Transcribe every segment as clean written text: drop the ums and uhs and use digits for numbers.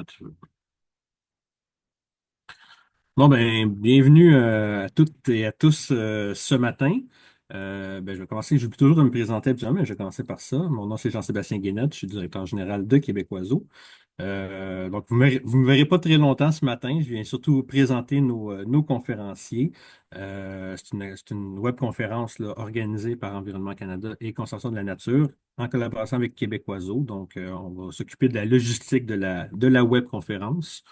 quand tu veux. Bon, ben, bienvenue à toutes et à tous ce matin. Je vais commencer, j'oublie toujours de me présenter habituellement, mais je vais commencer par ça. Mon nom, c'est Jean-Sébastien Guénette, je suis directeur général de Québécoiso. Donc, vous me verrez pas très longtemps ce matin. Je viens surtout vous présenter nos conférenciers. C'est une webconférence là, organisée par Environnement Canada et Conservation de la nature en collaboration avec Québécoiso. Donc, on va s'occuper de la logistique de la webconférence,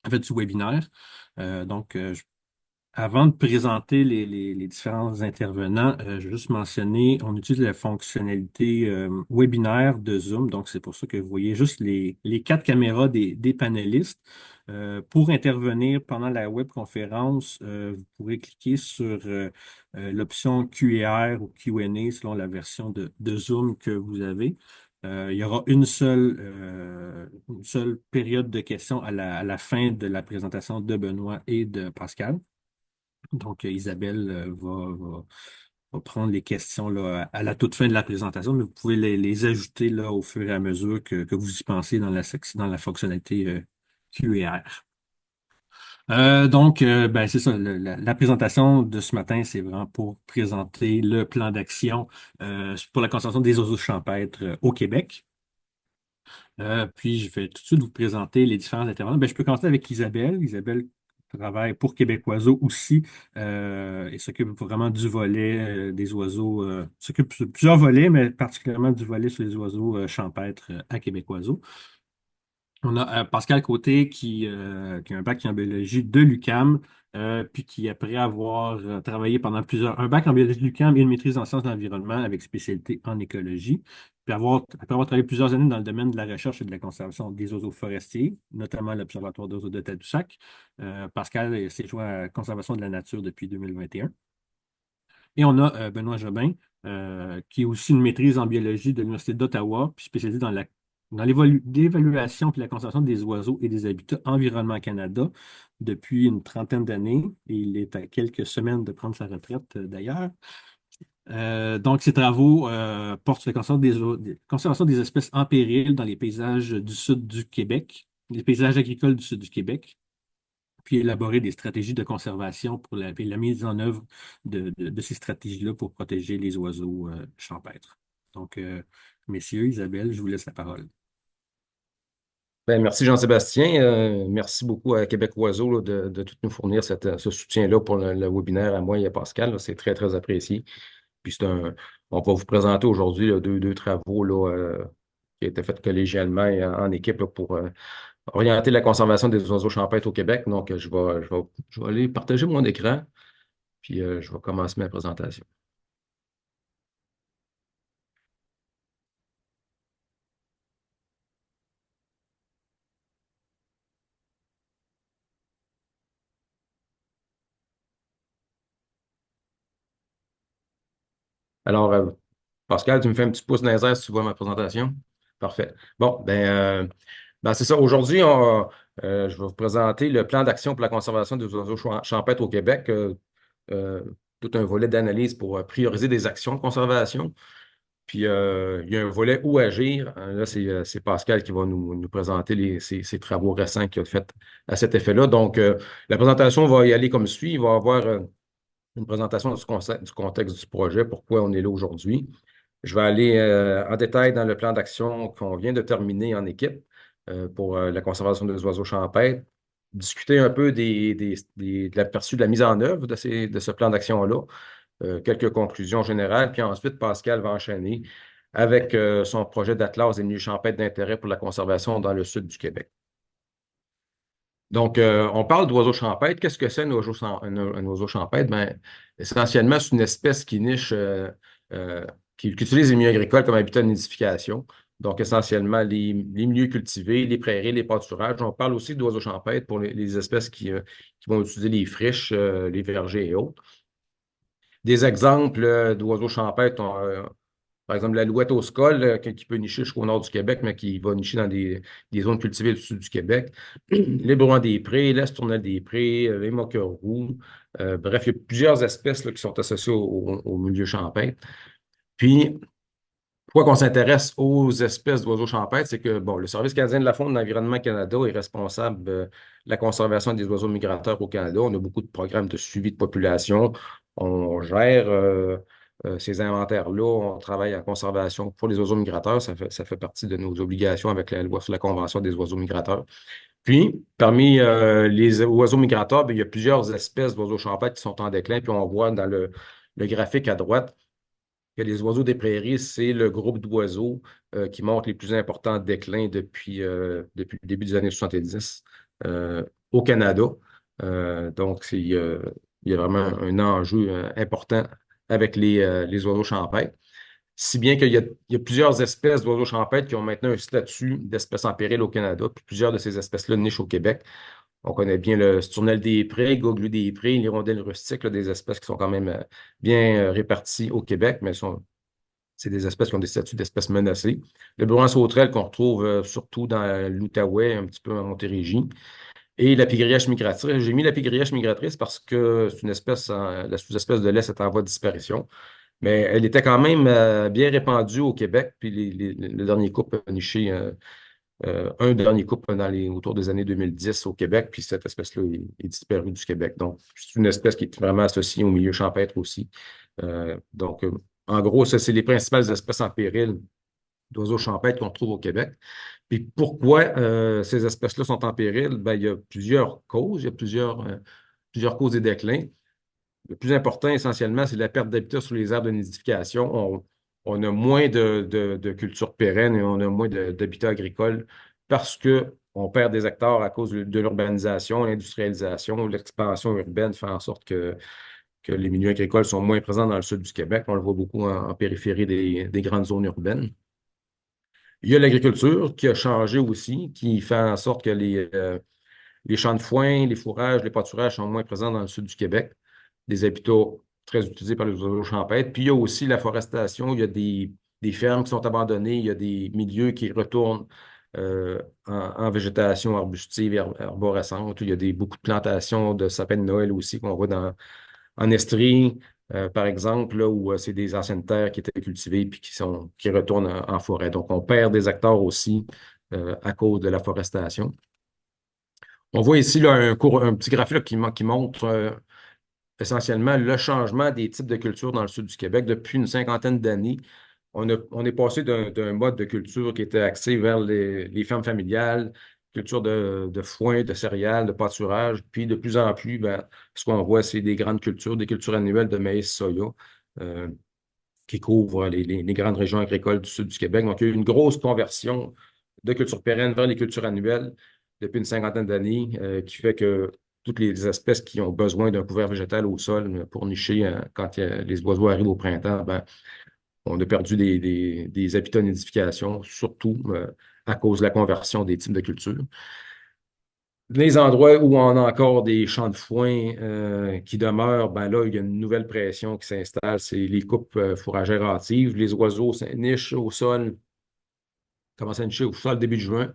en fait, du webinaire. Avant de présenter les différents intervenants, je vais juste mentionner, on utilise la fonctionnalité webinaire de Zoom. Donc, c'est pour ça que vous voyez juste les quatre caméras des panélistes. Pour intervenir pendant la webconférence, vous pourrez cliquer sur l'option QER ou Q&A selon la version de Zoom que vous avez. Il y aura une seule période de questions à la fin de la présentation de Benoît et de Pascal. Donc, Isabelle va prendre les questions là, à la toute fin de la présentation, mais vous pouvez les ajouter là, au fur et à mesure que vous y pensez dans la fonctionnalité QER. Donc, c'est ça. La présentation de ce matin, c'est vraiment pour présenter le plan d'action pour la conservation des oiseaux champêtres au Québec. Puis, je vais tout de suite vous présenter les différents intervenants. Je peux commencer avec Isabelle. Isabelle travaille pour Québécoiseau aussi et s'occupe vraiment du volet des oiseaux, s'occupe de plusieurs volets, mais particulièrement du volet sur les oiseaux champêtres à Québécoiseau. On a Pascal Côté qui a un bac en biologie de l'UQAM, puis qui, après avoir travaillé pendant un bac en biologie de l'UQAM et une maîtrise en sciences de l'environnement avec spécialité en écologie, puis après avoir travaillé plusieurs années dans le domaine de la recherche et de la conservation des oiseaux forestiers, notamment l'Observatoire d'oiseaux de Tadoussac, Pascal s'est joint à la conservation de la nature depuis 2021. Et on a Benoît Jobin, qui est aussi une maîtrise en biologie de l'Université d'Ottawa, puis spécialisé dans l'évaluation puis la conservation des oiseaux et des habitats Environnement Canada depuis une trentaine d'années. Et il est à quelques semaines de prendre sa retraite, d'ailleurs. Donc, ses travaux portent sur la conservation des espèces en péril dans les paysages du sud du Québec, les paysages agricoles du sud du Québec, puis élaborer des stratégies de conservation pour la mise en œuvre de ces stratégies-là pour protéger les oiseaux champêtres. Donc, messieurs, Isabelle, je vous laisse la parole. Ben, merci Jean-Sébastien. Merci beaucoup à Québec Oiseau là, de tout nous fournir ce soutien-là pour le webinaire à moi et à Pascal, là. C'est très, très apprécié. Puis on va vous présenter aujourd'hui là, deux travaux là, qui ont été faits collégialement et en équipe là, pour orienter la conservation des oiseaux champêtres au Québec. Donc, je vais aller partager mon écran, puis je vais commencer ma présentation. Alors, Pascal, tu me fais un petit pouce dans les airs si tu vois ma présentation? Parfait. Bon, c'est ça. Aujourd'hui, je vais vous présenter le plan d'action pour la conservation des oiseaux champêtres au Québec. Euh, Tout un volet d'analyse pour prioriser des actions de conservation. Puis, il y a un volet où agir. Là, c'est Pascal qui va nous présenter ses travaux récents qu'il a fait à cet effet-là. Donc, la présentation va y aller comme suit. Il va y avoir une présentation du contexte du projet, pourquoi on est là aujourd'hui. Je vais aller en détail dans le plan d'action qu'on vient de terminer en équipe pour la conservation des oiseaux champêtres, discuter un peu de l'aperçu de la mise en œuvre de ce plan d'action-là, quelques conclusions générales, puis ensuite Pascal va enchaîner avec son projet d'Atlas des milieux champêtres d'intérêt pour la conservation dans le sud du Québec. Donc, on parle d'oiseaux champêtres. Qu'est-ce que c'est un oiseau champêtre? Ben, essentiellement, c'est une espèce qui niche, qui utilise les milieux agricoles comme habitat de nidification. Donc, essentiellement, les milieux cultivés, les prairies, les pâturages. On parle aussi d'oiseaux champêtres pour les espèces qui vont utiliser les friches, les vergers et autres. Des exemples d'oiseaux champêtres, par exemple, l'alouette au scoles, qui peut nicher jusqu'au nord du Québec, mais qui va nicher dans des zones cultivées du sud du Québec. Les bruins des prés, l'estournelle des prés, les moqueurs roux. Bref, il y a plusieurs espèces là, qui sont associées au milieu champêtre. Puis, Pourquoi qu'on s'intéresse aux espèces d'oiseaux champêtres, c'est que bon, le Service canadien de la faune et de l'environnement Canada est responsable de la conservation des oiseaux migrateurs au Canada. On a beaucoup de programmes de suivi de population. On gère ces inventaires-là. On travaille en conservation pour les oiseaux migrateurs. Ça fait partie de nos obligations avec la loi sur la Convention des oiseaux migrateurs. Puis, parmi les oiseaux migrateurs, bien, il y a plusieurs espèces d'oiseaux champêtres qui sont en déclin. Puis, on voit dans le graphique à droite que les oiseaux des prairies, c'est le groupe d'oiseaux qui montre les plus importants déclins depuis le début des années 70 au Canada. Donc, il y a vraiment un enjeu important avec les oiseaux champêtres. Si bien qu'il y a plusieurs espèces d'oiseaux champêtres qui ont maintenant un statut d'espèce en péril au Canada, puis plusieurs de ces espèces-là nichent au Québec. On connaît bien le sturnelle des prés, goglu des prés, l'hirondelle rustique, là, des espèces qui sont quand même bien réparties au Québec, mais c'est des espèces qui ont des statuts d'espèces menacées. Le burin sauterelle qu'on retrouve surtout dans l'Outaouais, un petit peu en Montérégie. Et la pygrièche migratrice. J'ai mis la pygrièche migratrice parce que c'est une espèce, la sous-espèce de l'Est est en voie de disparition. Mais elle était quand même bien répandue au Québec. Puis le dernier couple a niché, un dernier couple autour des années 2010 au Québec. Puis cette espèce-là est disparue du Québec. Donc, c'est une espèce qui est vraiment associée au milieu champêtre aussi. Donc, en gros, ça, c'est les principales espèces en péril d'oiseaux champêtres qu'on trouve au Québec. Puis pourquoi ces espèces-là sont en péril? Ben, il y a plusieurs causes, il y a plusieurs causes des déclins. Le plus important, essentiellement, c'est la perte d'habitat sur les aires de nidification. On a moins de cultures pérennes et on a moins d'habitat agricole parce qu'on perd des hectares à cause de l'urbanisation, l'industrialisation, l'expansion urbaine fait en sorte que les milieux agricoles sont moins présents dans le sud du Québec. On le voit beaucoup en périphérie des grandes zones urbaines. Il y a l'agriculture qui a changé aussi, qui fait en sorte que les champs de foin, les fourrages, les pâturages sont moins présents dans le sud du Québec, des habitats très utilisés par les oiseaux champêtres. Puis il y a aussi la forestation, il y a des fermes qui sont abandonnées, il y a des milieux qui retournent en végétation arbustive et arborescente. Il y a beaucoup de plantations de sapins de Noël aussi qu'on voit en Estrie, par exemple, là, où c'est des anciennes terres qui étaient cultivées puis qui retournent en forêt. Donc, on perd des hectares aussi à cause de la forestation. On voit ici là, un petit graphique là, qui montre essentiellement le changement des types de culture dans le sud du Québec. Depuis une cinquantaine d'années, on est passé d'un mode de culture qui était axé vers les fermes familiales, culture de foin, de céréales, de pâturage. Puis de plus en plus, ben, ce qu'on voit, c'est des grandes cultures, des cultures annuelles de maïs, soya, euh, qui couvrent les grandes régions agricoles du sud du Québec. Donc, il y a eu une grosse conversion de cultures pérennes vers les cultures annuelles depuis une cinquantaine d'années, qui fait que toutes les espèces qui ont besoin d'un couvert végétal au sol pour nicher quand les oiseaux arrivent au printemps, ben, on a perdu des habitats de nidification, surtout à cause de la conversion des types de cultures. Les endroits où on a encore des champs de foin qui demeurent, ben là, il y a une nouvelle pression qui s'installe, c'est les coupes fourragères hâtives. Les oiseaux nichent au sol, commencent à nicher au sol début de juin.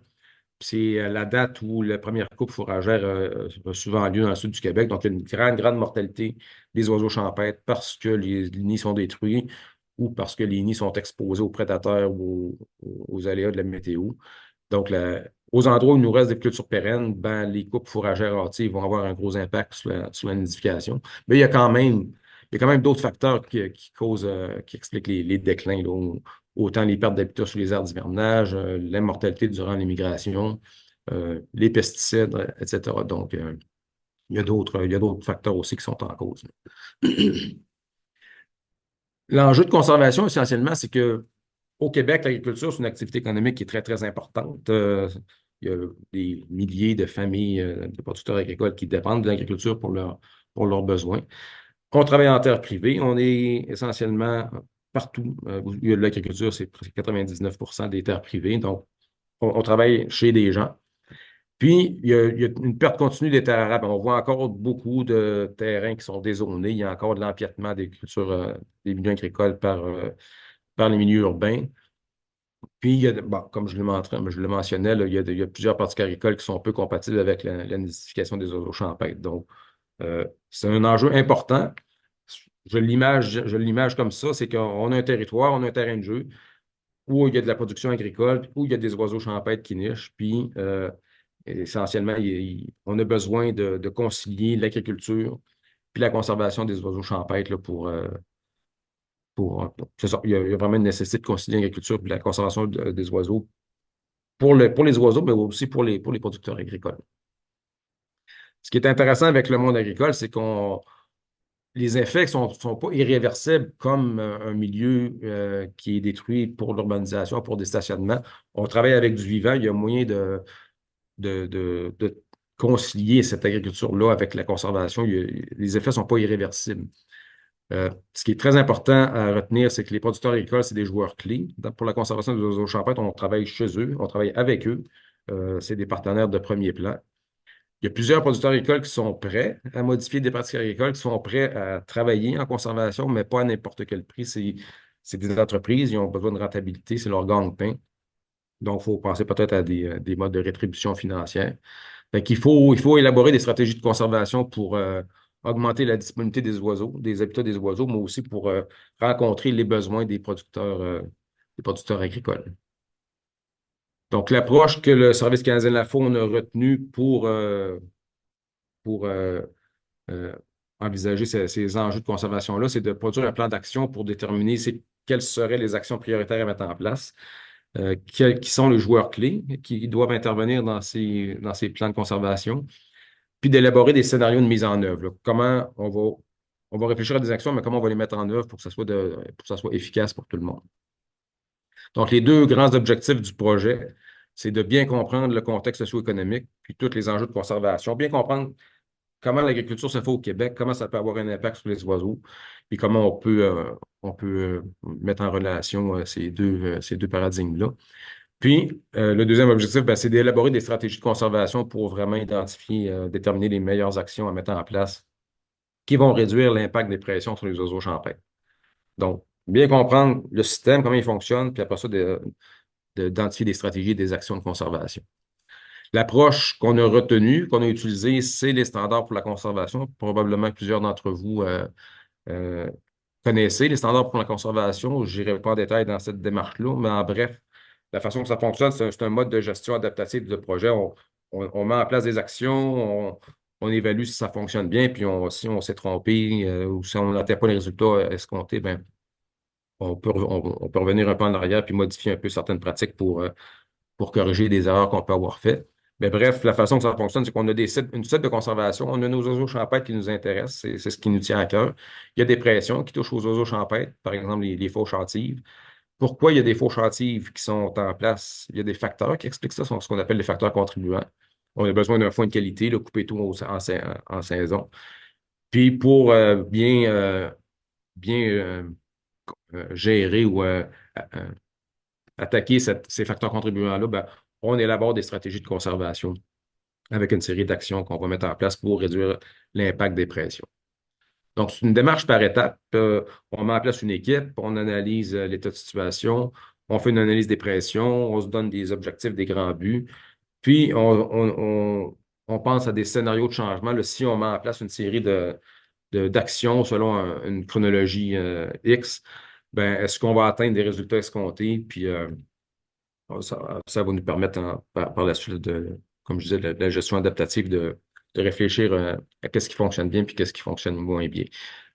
C'est la date où la première coupe fourragère a souvent lieu dans le sud du Québec. Donc, il y a une grande, grande mortalité des oiseaux champêtres parce que les nids sont détruits ou parce que les nids sont exposés aux prédateurs ou aux aléas de la météo. Donc, aux endroits où il nous reste des cultures pérennes, ben, les coupes fourragères hâtives vont avoir un gros impact sur la nidification. Mais il y a quand même d'autres facteurs qui causent, qui expliquent les déclins, là. Autant les pertes d'habitat sur les aires d'hivernage, la mortalité durant les migrations, les pesticides, etc. Donc, il y a d'autres facteurs aussi qui sont en cause. L'enjeu de conservation, essentiellement, c'est que au Québec, l'agriculture, c'est une activité économique qui est très, très importante. Il y a des milliers de familles de producteurs agricoles qui dépendent de l'agriculture pour leurs besoins. On travaille en terre privée. On est essentiellement partout où il y a de l'agriculture, c'est presque 99% des terres privées. Donc, on travaille chez des gens. Puis, il y a une perte continue des terres arables. On voit encore beaucoup de terrains qui sont dézonés. Il y a encore de l'empiètement des cultures, des milieux agricoles par les milieux urbains. Puis, bon, comme je le mentionnais, là, il y a plusieurs pratiques agricoles qui sont peu compatibles avec la nidification des oiseaux champêtres. Donc, c'est un enjeu important. Je l'image comme ça, c'est qu'on a un territoire, on a un terrain de jeu. où il y a de la production agricole, puis où il y a des oiseaux champêtres qui nichent. Puis, essentiellement, on a besoin de concilier l'agriculture puis la conservation des oiseaux champêtres là, c'est ça, il y a vraiment une nécessité de concilier l'agriculture puis la conservation des oiseaux pour les oiseaux, mais aussi pour les producteurs agricoles. Ce qui est intéressant avec le monde agricole, c'est qu'on les effets ne sont pas irréversibles comme un milieu qui est détruit pour l'urbanisation, pour des stationnements. On travaille avec du vivant, il y a moyen de concilier cette agriculture-là avec la conservation. Les effets ne sont pas irréversibles. Ce qui est très important à retenir, c'est que les producteurs agricoles, c'est des joueurs clés. Pour la conservation des oiseaux champêtres, on travaille chez eux, on travaille avec eux. C'est des partenaires de premier plan. Il y a plusieurs producteurs agricoles qui sont prêts à modifier des pratiques agricoles, qui sont prêts à travailler en conservation, mais pas à n'importe quel prix. C'est des entreprises, ils ont besoin de rentabilité, c'est leur gagne-pain. Donc, il faut penser peut-être à des modes de rétribution financière. Fait qu'il faut élaborer des stratégies de conservation pour augmenter la disponibilité des oiseaux, des habitats des oiseaux, mais aussi pour rencontrer les besoins des producteurs agricoles. Donc, l'approche que le Service canadien de la faune a retenue pour euh, envisager ces enjeux de conservation-là, c'est de produire un plan d'action pour déterminer quelles seraient les actions prioritaires à mettre en place, qui sont les joueurs clés qui doivent intervenir dans ces plans de conservation, puis d'élaborer des scénarios de mise en œuvre. Là. Comment on va réfléchir à des actions, mais comment on va les mettre en œuvre pour que ça soit efficace pour tout le monde. Donc, les deux grands objectifs du projet, c'est de bien comprendre le contexte socio-économique, puis tous les enjeux de conservation, bien comprendre comment l'agriculture se fait au Québec, comment ça peut avoir un impact sur les oiseaux, et comment on peut mettre en relation ces deux paradigmes-là. Puis, le deuxième objectif, ben, c'est d'élaborer des stratégies de conservation pour vraiment identifier, déterminer les meilleures actions à mettre en place qui vont réduire l'impact des pressions sur les oiseaux champêtres. Donc, bien comprendre le système, comment il fonctionne, puis après ça, d'identifier des stratégies et des actions de conservation. L'approche qu'on a retenue, qu'on a utilisée, c'est les standards pour la conservation. Probablement que plusieurs d'entre vous euh, connaissez les standards pour la conservation. Je n'irai pas en détail dans cette démarche-là, mais en bref, la façon que ça fonctionne, c'est un mode de gestion adaptative de projet. On met en place des actions, on évalue si ça fonctionne bien, puis si on s'est trompé ou si on n'atteint pas les résultats escomptés, ben, on peut revenir un peu en arrière puis modifier un peu certaines pratiques pour corriger des erreurs qu'on peut avoir faites. Mais bref, la façon que ça fonctionne, c'est qu'on a une site de conservation. On a nos oiseaux champêtres qui nous intéressent. C'est ce qui nous tient à cœur. Il y a des pressions qui touchent aux oiseaux champêtres, par exemple les fauches hâtives. Pourquoi il y a des fauches hâtives qui sont en place? Il y a des facteurs qui expliquent ça, ce qu'on appelle les facteurs contribuants. On a besoin d'un foin de qualité, là, couper tout en saison. Puis pour bien gérer ou attaquer ces facteurs contribuants-là, ben, on élabore des stratégies de conservation avec une série d'actions qu'on va mettre en place pour réduire l'impact des pressions. Donc, c'est une démarche par étapes. On met en place une équipe, on analyse l'état de situation, on fait une analyse des pressions, on se donne des objectifs, des grands buts, puis on pense à des scénarios de changement. Là, si on met en place une série d'actions selon une chronologie X, ben, est-ce qu'on va atteindre des résultats escomptés? Puis ça va nous permettre par la suite comme je disais, la gestion adaptative de réfléchir à ce qui fonctionne bien puis qu'est-ce qui fonctionne moins bien.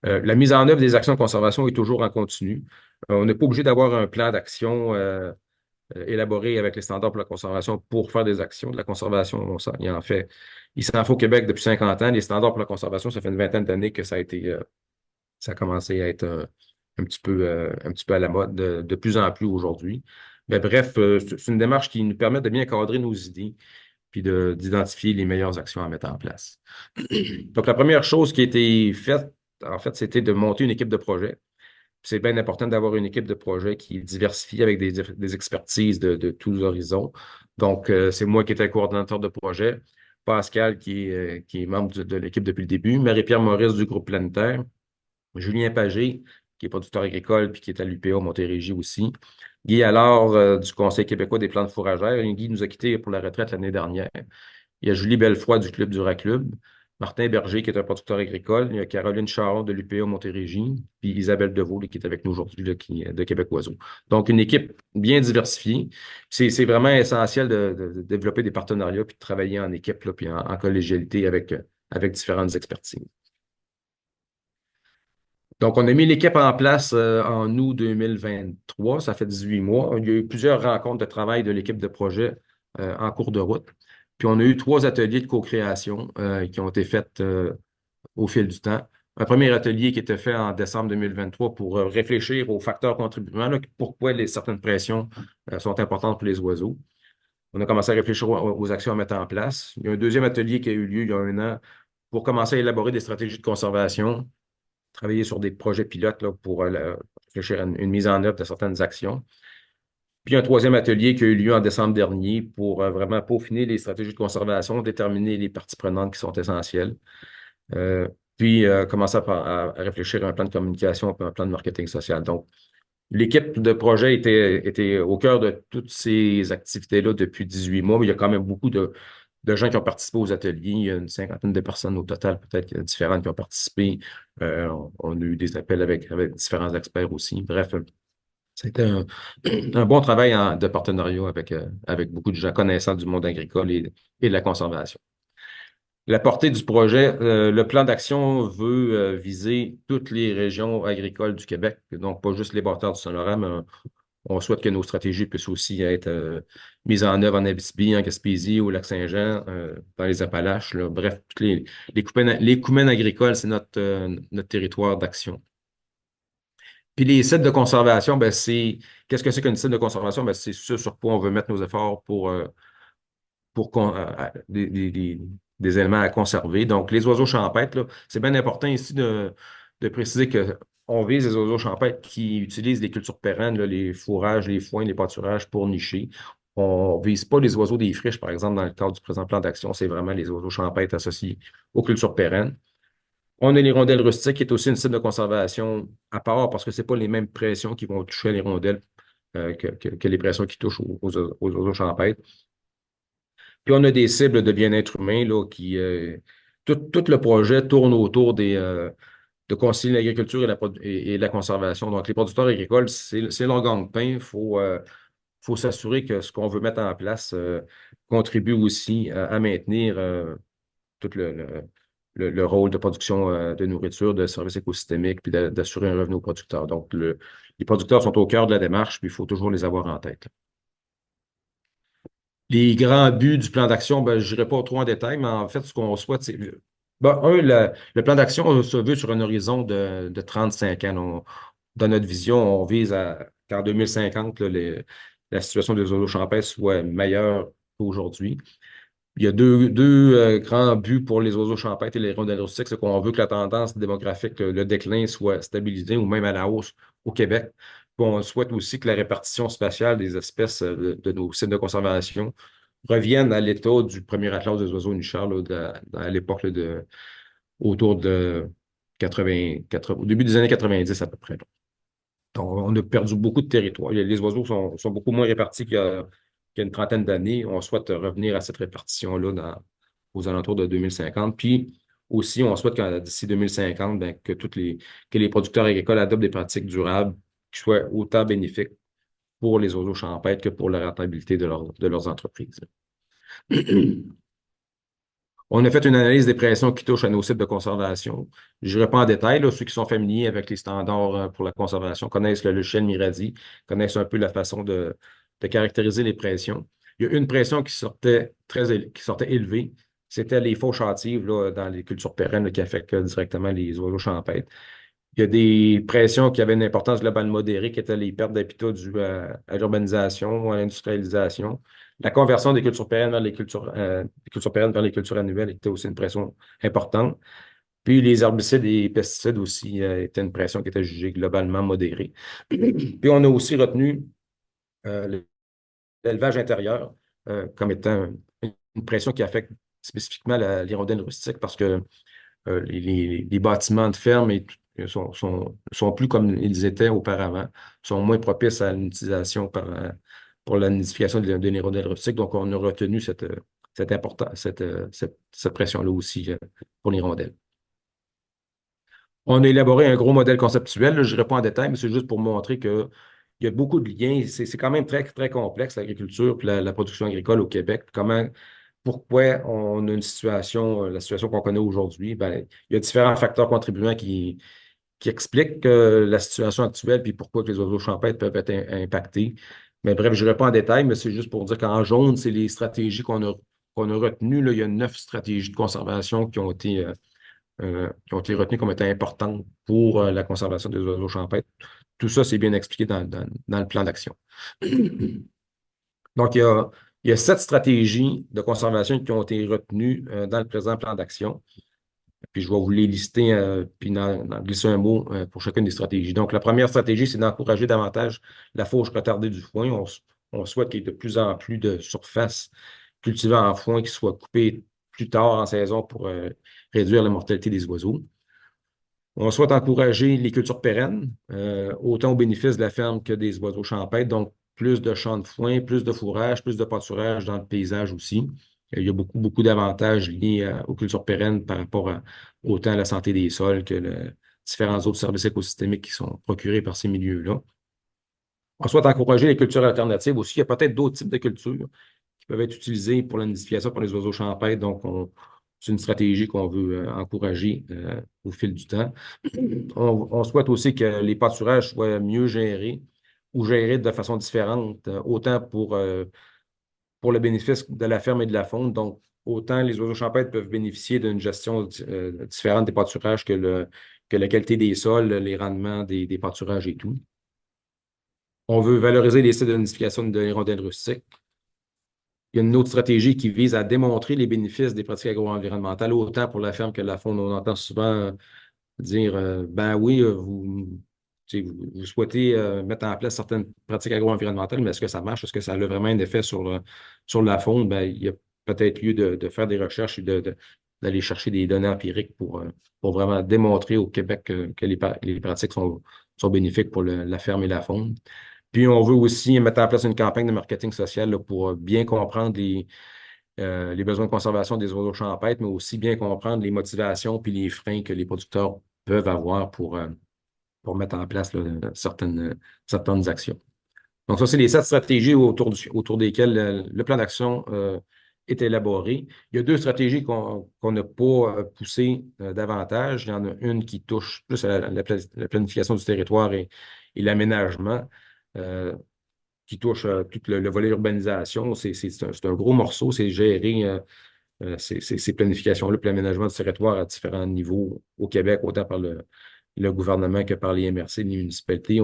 La mise en œuvre des actions de conservation est toujours en continu. On n'est pas obligé d'avoir un plan d'action élaboré avec les standards pour la conservation pour faire des actions. De la conservation, il s'en fait au Québec depuis 50 ans. Les standards pour la conservation, ça fait une vingtaine d'années que ça a commencé à être un petit peu à la mode de plus en plus aujourd'hui. Mais bref, c'est une démarche qui nous permet de bien cadrer nos idées puis d'identifier les meilleures actions à mettre en place. Donc, la première chose qui a été faite, en fait, c'était de monter une équipe de projet. C'est bien important d'avoir une équipe de projet qui est diversifiée avec des expertises de tous horizons. Donc, c'est moi qui étais coordonnateur de projet, Pascal qui est membre de l'équipe depuis le début, Marie-Pierre Maurice du groupe Planétaire, Julien Pagé, qui est producteur agricole puis qui est à l'UPA Montérégie aussi. Guy Allard, du Conseil québécois des plantes fourragères. Guy nous a quittés pour la retraite l'année dernière. Il y a Julie Bellefoy du Club du Raclub. Martin Berger, qui est un producteur agricole. Il y a Caroline Charon de l'UPA Montérégie, puis Isabelle Deveau, là, qui est avec nous aujourd'hui, là, de Québec Oiseau. Donc, une équipe bien diversifiée. C'est vraiment essentiel de développer des partenariats, puis de travailler en équipe, là, puis en collégialité avec différentes expertises. Donc, on a mis l'équipe en place en août 2023. Ça fait 18 mois. Il y a eu plusieurs rencontres de travail de l'équipe de projet en cours de route. Puis, on a eu 3 ateliers de co-création qui ont été faits au fil du temps. Un premier atelier qui était fait en décembre 2023 pour réfléchir aux facteurs contributeurs, là, pourquoi certaines pressions sont importantes pour les oiseaux. On a commencé à réfléchir aux actions à mettre en place. Il y a un deuxième atelier qui a eu lieu il y a un an pour commencer à élaborer des stratégies de conservation, travailler sur des projets pilotes là, pour réfléchir à une mise en œuvre de certaines actions. Puis un troisième atelier qui a eu lieu en décembre dernier pour vraiment peaufiner les stratégies de conservation, déterminer les parties prenantes qui sont essentielles. Euh, puis commencer à réfléchir à un plan de communication et un plan de marketing social. Donc, l'équipe de projet était au cœur de toutes ces activités-là depuis 18 mois, mais il y a quand même beaucoup de gens qui ont participé aux ateliers. Il y a une cinquantaine de personnes au total, peut-être différentes, qui ont participé. On a eu des appels avec différents experts aussi. Bref, c'était un bon travail de partenariat avec beaucoup de gens connaissant du monde agricole et de la conservation. La portée du projet, le plan d'action veut viser toutes les régions agricoles du Québec, donc pas juste les bordeurs du Saint-Laurent, mais on souhaite que nos stratégies puissent aussi être mises en œuvre en Abitibi, en Gaspésie, au Lac-Saint-Jean, dans les Appalaches, là. Bref, les coumènes agricoles, c'est notre territoire d'action. Puis les sites de conservation, ben qu'est-ce que c'est qu'un site de conservation? Ben, c'est ce sur quoi on veut mettre nos efforts pour des éléments à conserver. Donc, les oiseaux champêtres, là, c'est bien important ici de préciser qu'on vise les oiseaux champêtres qui utilisent les cultures pérennes, là, les fourrages, les foins, les pâturages pour nicher. On ne vise pas les oiseaux des friches, par exemple, dans le cadre du présent plan d'action. C'est vraiment les oiseaux champêtres associés aux cultures pérennes. On a l'hirondelle rustique, qui est aussi une site de conservation à part parce que ce n'est pas les mêmes pressions qui vont toucher l'hirondelle que les pressions qui touchent aux oiseaux champêtres. Puis on a des cibles de bien-être humain là, tout le projet tourne autour de concilier l'agriculture et la conservation. Donc, les producteurs agricoles, c'est leur gagne-pain. Il faut s'assurer que ce qu'on veut mettre en place contribue aussi à maintenir tout le rôle de production de nourriture, de services écosystémiques, puis d'assurer un revenu aux producteurs. Donc, les producteurs sont au cœur de la démarche, puis il faut toujours les avoir en tête. Les grands buts du plan d'action, ben, je n'irai pas trop en détail, mais en fait, ce qu'on souhaite, c'est. Ben, le plan d'action se veut sur un horizon de 35 ans. Dans notre vision, on vise qu'en 2050, là, la situation des oiseaux champêtres soit meilleure qu'aujourd'hui. Il y a deux grands buts pour les oiseaux champêtres et les hirondelles rustiques, c'est qu'on veut que la tendance démographique, le déclin soit stabilisé ou même à la hausse au Québec. Puis on souhaite aussi que la répartition spatiale des espèces de nos sites de conservation revienne à l'état du premier atlas des oiseaux nicheurs là, à l'époque là, autour de 80, au début des années 90 à peu près, là. Donc, on a perdu beaucoup de territoire. Les oiseaux sont beaucoup moins répartis qu'il y a une trentaine d'années. On souhaite revenir à cette répartition-là aux alentours de 2050. Puis aussi, on souhaite que d'ici 2050, ben, que les producteurs agricoles adoptent des pratiques durables qui soient autant bénéfiques pour les oiseaux champêtres que pour la rentabilité de leurs entreprises. On a fait une analyse des pressions qui touchent à nos sites de conservation. Je n'irai pas en détail, là, ceux qui sont familiers avec les standards pour la conservation connaissent le logiciel Miradi, connaissent un peu la façon de caractériser les pressions. Il y a une pression qui sortait élevée, c'était les fauches hâtives là, dans les cultures pérennes là, qui affectent directement les oiseaux champêtres. Il y a des pressions qui avaient une importance globale modérée, qui étaient les pertes d'habitat dues à l'urbanisation, à l'industrialisation. La conversion des cultures pérennes vers les cultures pérennes vers les cultures annuelles était aussi une pression importante. Puis les herbicides et les pesticides aussi étaient une pression qui était jugée globalement modérée. Puis on a aussi retenu euh, l'élevage intérieur comme étant une pression qui affecte spécifiquement l'hirondelle rustique parce que les bâtiments de ferme sont plus comme ils étaient auparavant, sont moins propices à l'utilisation pour la nidification de l'hirondelle rustique. Donc, on a retenu cette pression-là aussi pour les rondelles. On a élaboré un gros modèle conceptuel. Là, je ne réponds en détail, mais c'est juste pour montrer qu'il y a beaucoup de liens. C'est quand même très, très complexe, l'agriculture et la production agricole au Québec. Pourquoi on a une situation, la situation qu'on connaît aujourd'hui? Ben, il y a différents facteurs contribuants qui expliquent la situation actuelle puis pourquoi que les oiseaux champêtres peuvent être impactés. Mais bref, je ne réponds en détail, mais c'est juste pour dire qu'en jaune, c'est les stratégies qu'on a retenues. Là, il y a 9 stratégies de conservation qui ont été retenues comme étant importantes pour la conservation des oiseaux champêtres. Tout ça, c'est bien expliqué dans le plan d'action. Donc, il y a 7 stratégies de conservation qui ont été retenues dans le présent plan d'action. Puis, je vais vous les lister, puis dans glisser un mot pour chacune des stratégies. Donc, la première stratégie, c'est d'encourager davantage la fauche retardée du foin. On souhaite qu'il y ait de plus en plus de surfaces cultivées en foin qui soient coupées plus tard en saison pour réduire la mortalité des oiseaux. On souhaite encourager les cultures pérennes, autant au bénéfice de la ferme que des oiseaux champêtres. Donc, plus de champs de foin, plus de fourrage, plus de pâturage dans le paysage aussi. Il y a beaucoup, beaucoup d'avantages liés aux cultures pérennes par rapport autant à la santé des sols que différents autres services écosystémiques qui sont procurés par ces milieux-là. On souhaite encourager les cultures alternatives aussi. Il y a peut-être d'autres types de cultures qui peuvent être utilisées pour la nidification pour les oiseaux champêtres. Donc, c'est une stratégie qu'on veut encourager au fil du temps. On souhaite aussi que les pâturages soient mieux gérés ou gérés de façon différente, autant pour le bénéfice de la ferme et de la faune. Donc, autant les oiseaux champêtres peuvent bénéficier d'une gestion différente des pâturages que la qualité des sols, les rendements des pâturages et tout. On veut valoriser les sites de nidification de hirondelles rustiques. Il y a une autre stratégie qui vise à démontrer les bénéfices des pratiques agro-environnementales, autant pour la ferme que la faune. On entend souvent dire ben oui, vous souhaitez mettre en place certaines pratiques agro-environnementales, mais est-ce que ça marche? Est-ce que ça a vraiment un effet sur la faune? Ben, il y a peut-être lieu de faire des recherches et d'aller chercher des données empiriques pour vraiment démontrer au Québec que les pratiques sont bénéfiques pour la ferme et la faune. Puis, on veut aussi mettre en place une campagne de marketing social là, pour bien comprendre les besoins de conservation des oiseaux champêtres, mais aussi bien comprendre les motivations puis les freins que les producteurs peuvent avoir pour mettre en place là, certaines actions. Donc, ça, c'est les 7 stratégies autour desquelles le plan d'action est élaboré. Il y a 2 stratégies qu'on n'a pas poussées davantage. Il y en a une qui touche plus à la planification du territoire et l'aménagement. Qui touche tout le volet urbanisation. C'est un gros morceau, c'est gérer ces planifications-là, puis l'aménagement du territoire à différents niveaux au Québec, autant par le gouvernement que par les MRC, les municipalités.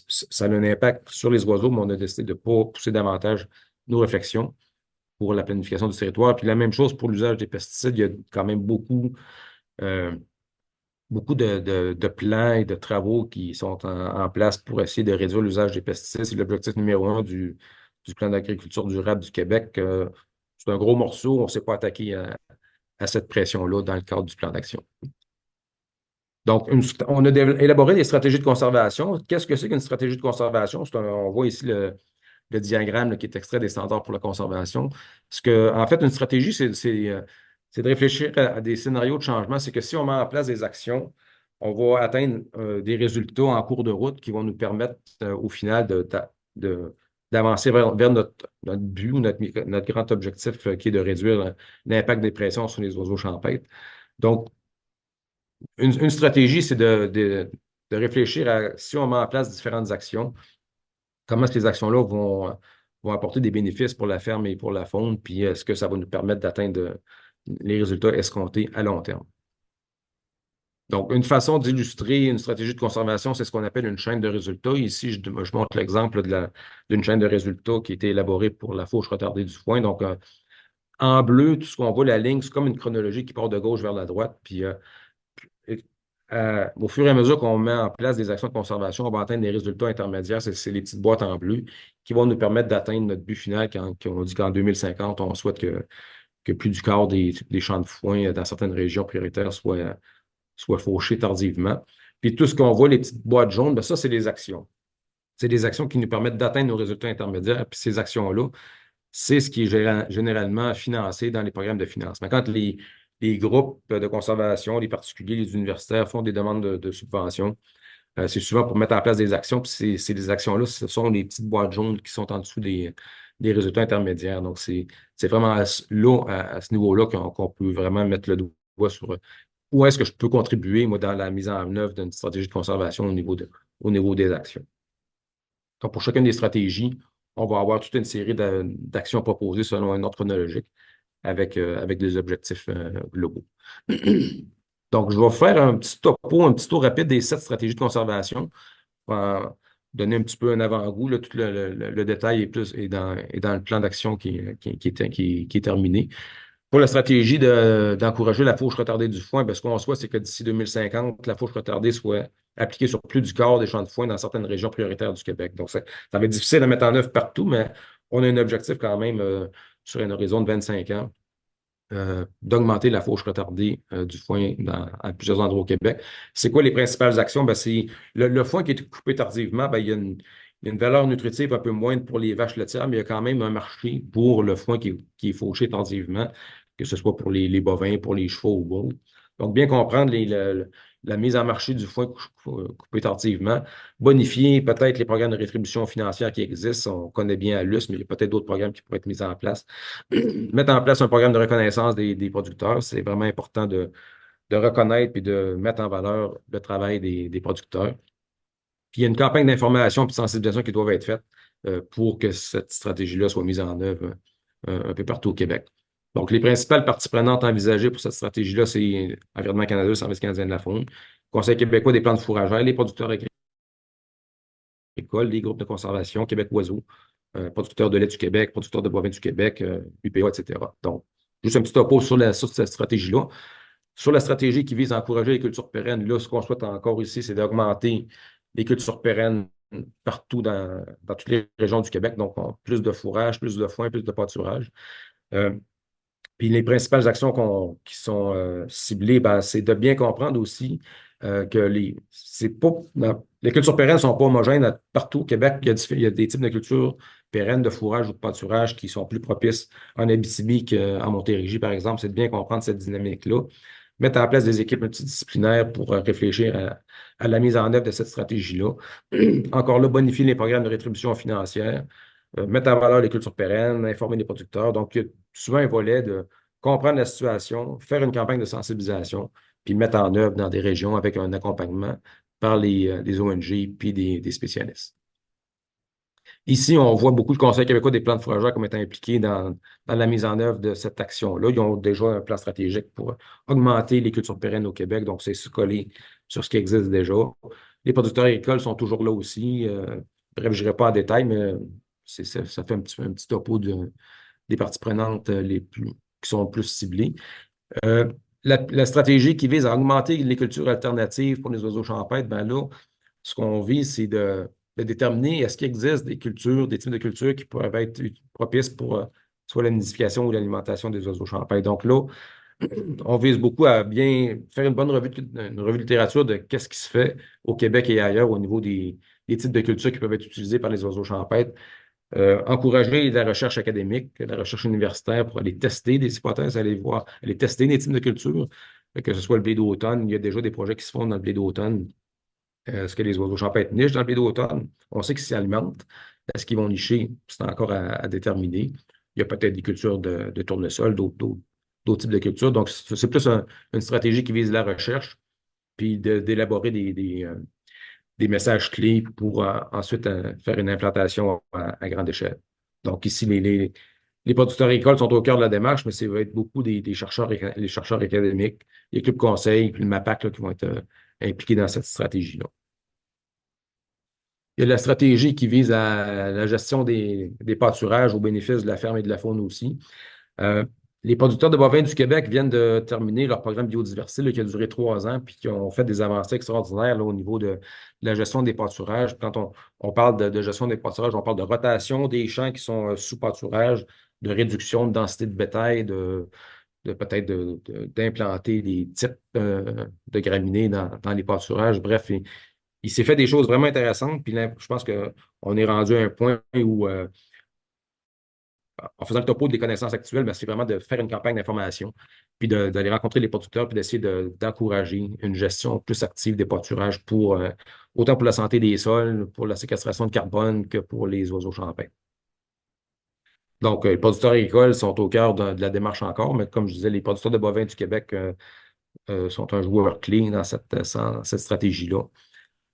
Ça a un impact sur les oiseaux, mais on a décidé de ne pas pousser davantage nos réflexions pour la planification du territoire. Puis la même chose pour l'usage des pesticides. Il y a quand même euh, beaucoup de plans et de travaux qui sont en place pour essayer de réduire l'usage des pesticides. C'est l'objectif numéro 1 du plan d'agriculture durable du Québec. C'est un gros morceau. On ne s'est pas attaqué à cette pression-là dans le cadre du plan d'action. Donc, on a élaboré des stratégies de conservation. Qu'est-ce que c'est qu'une stratégie de conservation? On voit ici le diagramme là, qui est extrait des standards pour la conservation. En fait, une stratégie, c'est de réfléchir à des scénarios de changement. C'est que si on met en place des actions, on va atteindre des résultats en cours de route qui vont nous permettre au final d'avancer vers notre but, notre grand objectif qui est de réduire l'impact des pressions sur les oiseaux champêtres. Donc, une stratégie, c'est de réfléchir à si on met en place différentes actions, comment est-ce que ces actions-là vont apporter des bénéfices pour la ferme et pour la faune, puis est-ce que ça va nous permettre d'atteindre les résultats escomptés à long terme. Donc, une façon d'illustrer une stratégie de conservation, c'est ce qu'on appelle une chaîne de résultats. Ici, je montre l'exemple d'une chaîne de résultats qui a été élaborée pour la fauche retardée du foin. Donc, en bleu, tout ce qu'on voit, la ligne, c'est comme une chronologie qui part de gauche vers la droite. Puis, au fur et à mesure qu'on met en place des actions de conservation, on va atteindre des résultats intermédiaires. C'est les petites boîtes en bleu qui vont nous permettre d'atteindre notre but final quand on dit qu'en 2050, on souhaite que plus du quart des champs de foin dans certaines régions prioritaires soient fauchés tardivement. Puis tout ce qu'on voit, les petites boîtes jaunes, bien, ça, c'est des actions. C'est des actions qui nous permettent d'atteindre nos résultats intermédiaires. Puis ces actions-là, c'est ce qui est généralement financé dans les programmes de financement. Quand les groupes de conservation, les particuliers, les universitaires font des demandes de subventions, c'est souvent pour mettre en place des actions, puis ces actions-là, ce sont les petites boîtes jaunes qui sont en dessous des résultats intermédiaires. Donc, c'est vraiment là, à ce niveau-là, qu'on peut vraiment mettre le doigt sur où est-ce que je peux contribuer, moi, dans la mise en œuvre d'une stratégie de conservation au niveau des actions. Donc, pour chacune des stratégies, on va avoir toute une série d'actions proposées selon un ordre chronologique avec des objectifs globaux. Donc, je vais faire un petit topo, un petit tour rapide des 7 stratégies de conservation pour donner un petit peu un avant-goût. Là, tout le détail est dans le plan d'action qui est terminé. Pour la stratégie d'encourager la fauche retardée du foin, ben, ce qu'on souhaite, c'est que d'ici 2050, la fauche retardée soit appliquée sur plus du quart des champs de foin dans certaines régions prioritaires du Québec. Donc, ça va être difficile à mettre en œuvre partout, mais on a un objectif quand même sur un horizon de 25 ans d'augmenter la fauche retardée du foin à plusieurs endroits au Québec. C'est quoi les principales actions? Ben, c'est le foin qui est coupé tardivement, ben, il y a une valeur nutritive un peu moindre pour les vaches laitières, mais il y a quand même un marché pour le foin qui est fauché tardivement, que ce soit pour les bovins, pour les chevaux ou autres. Donc, bien comprendre la mise en marché du foin coupé tardivement, bonifier peut-être les programmes de rétribution financière qui existent. On connaît bien ALUS, mais il y a peut-être d'autres programmes qui pourraient être mis en place. Mettre en place un programme de reconnaissance des producteurs, c'est vraiment important de reconnaître et de mettre en valeur le travail des producteurs. Puis il y a une campagne d'information et de sensibilisation qui doit être faite pour que cette stratégie-là soit mise en œuvre un peu partout au Québec. Donc, les principales parties prenantes envisagées pour cette stratégie-là, c'est Environnement Canada, le Service canadien de la faune, Conseil québécois des plantes fourragères, les producteurs agricoles, les groupes de conservation, Québec Oiseaux, producteurs de lait du Québec, producteurs de bovins du Québec, UPA, etc. Donc, juste un petit topo sur cette stratégie-là. Sur la stratégie qui vise à encourager les cultures pérennes, là, ce qu'on souhaite encore ici, c'est d'augmenter les cultures pérennes partout dans toutes les régions du Québec. Donc, plus de fourrage, plus de foin, plus de pâturage. Euh, Puis les principales actions qui sont ciblées, ben, c'est de bien comprendre aussi que les cultures pérennes ne sont pas homogènes partout au Québec. Il y a des types de cultures pérennes de fourrage ou de pâturage qui sont plus propices en Abitibi qu'en Montérégie, par exemple. C'est de bien comprendre cette dynamique-là. Mettre en place des équipes multidisciplinaires pour réfléchir à la mise en œuvre de cette stratégie-là. Encore là, bonifier les programmes de rétribution financière, mettre en valeur les cultures pérennes, informer les producteurs. Donc, il y a souvent un volet de comprendre la situation, faire une campagne de sensibilisation, puis mettre en œuvre dans des régions avec un accompagnement par les ONG puis des spécialistes. Ici, on voit beaucoup de Conseil québécois des plans de fourrageurs comme étant impliqués dans la mise en œuvre de cette action-là. Ils ont déjà un plan stratégique pour augmenter les cultures pérennes au Québec, donc c'est se coller sur ce qui existe déjà. Les producteurs agricoles sont toujours là aussi. Bref, je n'irai pas en détail, mais ça fait un petit topo des parties prenantes qui sont plus ciblées. Euh, la stratégie qui vise à augmenter les cultures alternatives pour les oiseaux champêtres, ben là, ce qu'on vise, c'est de déterminer est-ce qu'il existe des cultures, des types de cultures qui pourraient être propices pour soit la nidification ou l'alimentation des oiseaux champêtres. Donc là, on vise beaucoup à bien faire une revue de littérature de qu'est-ce qui se fait au Québec et ailleurs au niveau des types de cultures qui peuvent être utilisés par les oiseaux champêtres. Encourager la recherche académique, la recherche universitaire pour aller tester des hypothèses, aller tester des types de cultures, que ce soit le blé d'automne. Il y a déjà des projets qui se font dans le blé d'automne. Est-ce que les oiseaux champêtres nichent dans le blé d'automne? On sait qu'ils s'y alimentent. Est-ce qu'ils vont nicher? C'est encore à déterminer. Il y a peut-être des cultures de tournesol, d'autres types de cultures. Donc, c'est plus une stratégie qui vise la recherche, puis d'élaborer des messages clés pour ensuite faire une implantation à grande échelle. Donc, ici, les producteurs agricoles sont au cœur de la démarche, mais ça va être beaucoup des chercheurs, les chercheurs académiques, les clubs conseils, puis le MAPAC là, qui vont être impliqués dans cette stratégie-là. Il y a la stratégie qui vise à la gestion des pâturages au bénéfice de la ferme et de la faune aussi. Euh, les producteurs de bovins du Québec viennent de terminer leur programme biodiversité là, qui a duré 3 ans, puis qui ont fait des avancées extraordinaires là, au niveau de la gestion des pâturages. Quand on parle de gestion des pâturages, on parle de rotation des champs qui sont sous pâturage, de réduction de densité de bétail, de peut-être d'implanter des types de graminées dans les pâturages. Bref, il s'est fait des choses vraiment intéressantes. Puis là, je pense qu'on est rendu à un point où en faisant le topo des connaissances actuelles, ben, c'est vraiment de faire une campagne d'information, puis d'aller rencontrer les producteurs, puis d'essayer d'encourager une gestion plus active des pâturages pour autant pour la santé des sols, pour la séquestration de carbone que pour les oiseaux champêtres. Donc, les producteurs agricoles sont au cœur de la démarche encore, mais comme je disais, les producteurs de bovins du Québec sont un joueur clé dans cette stratégie-là,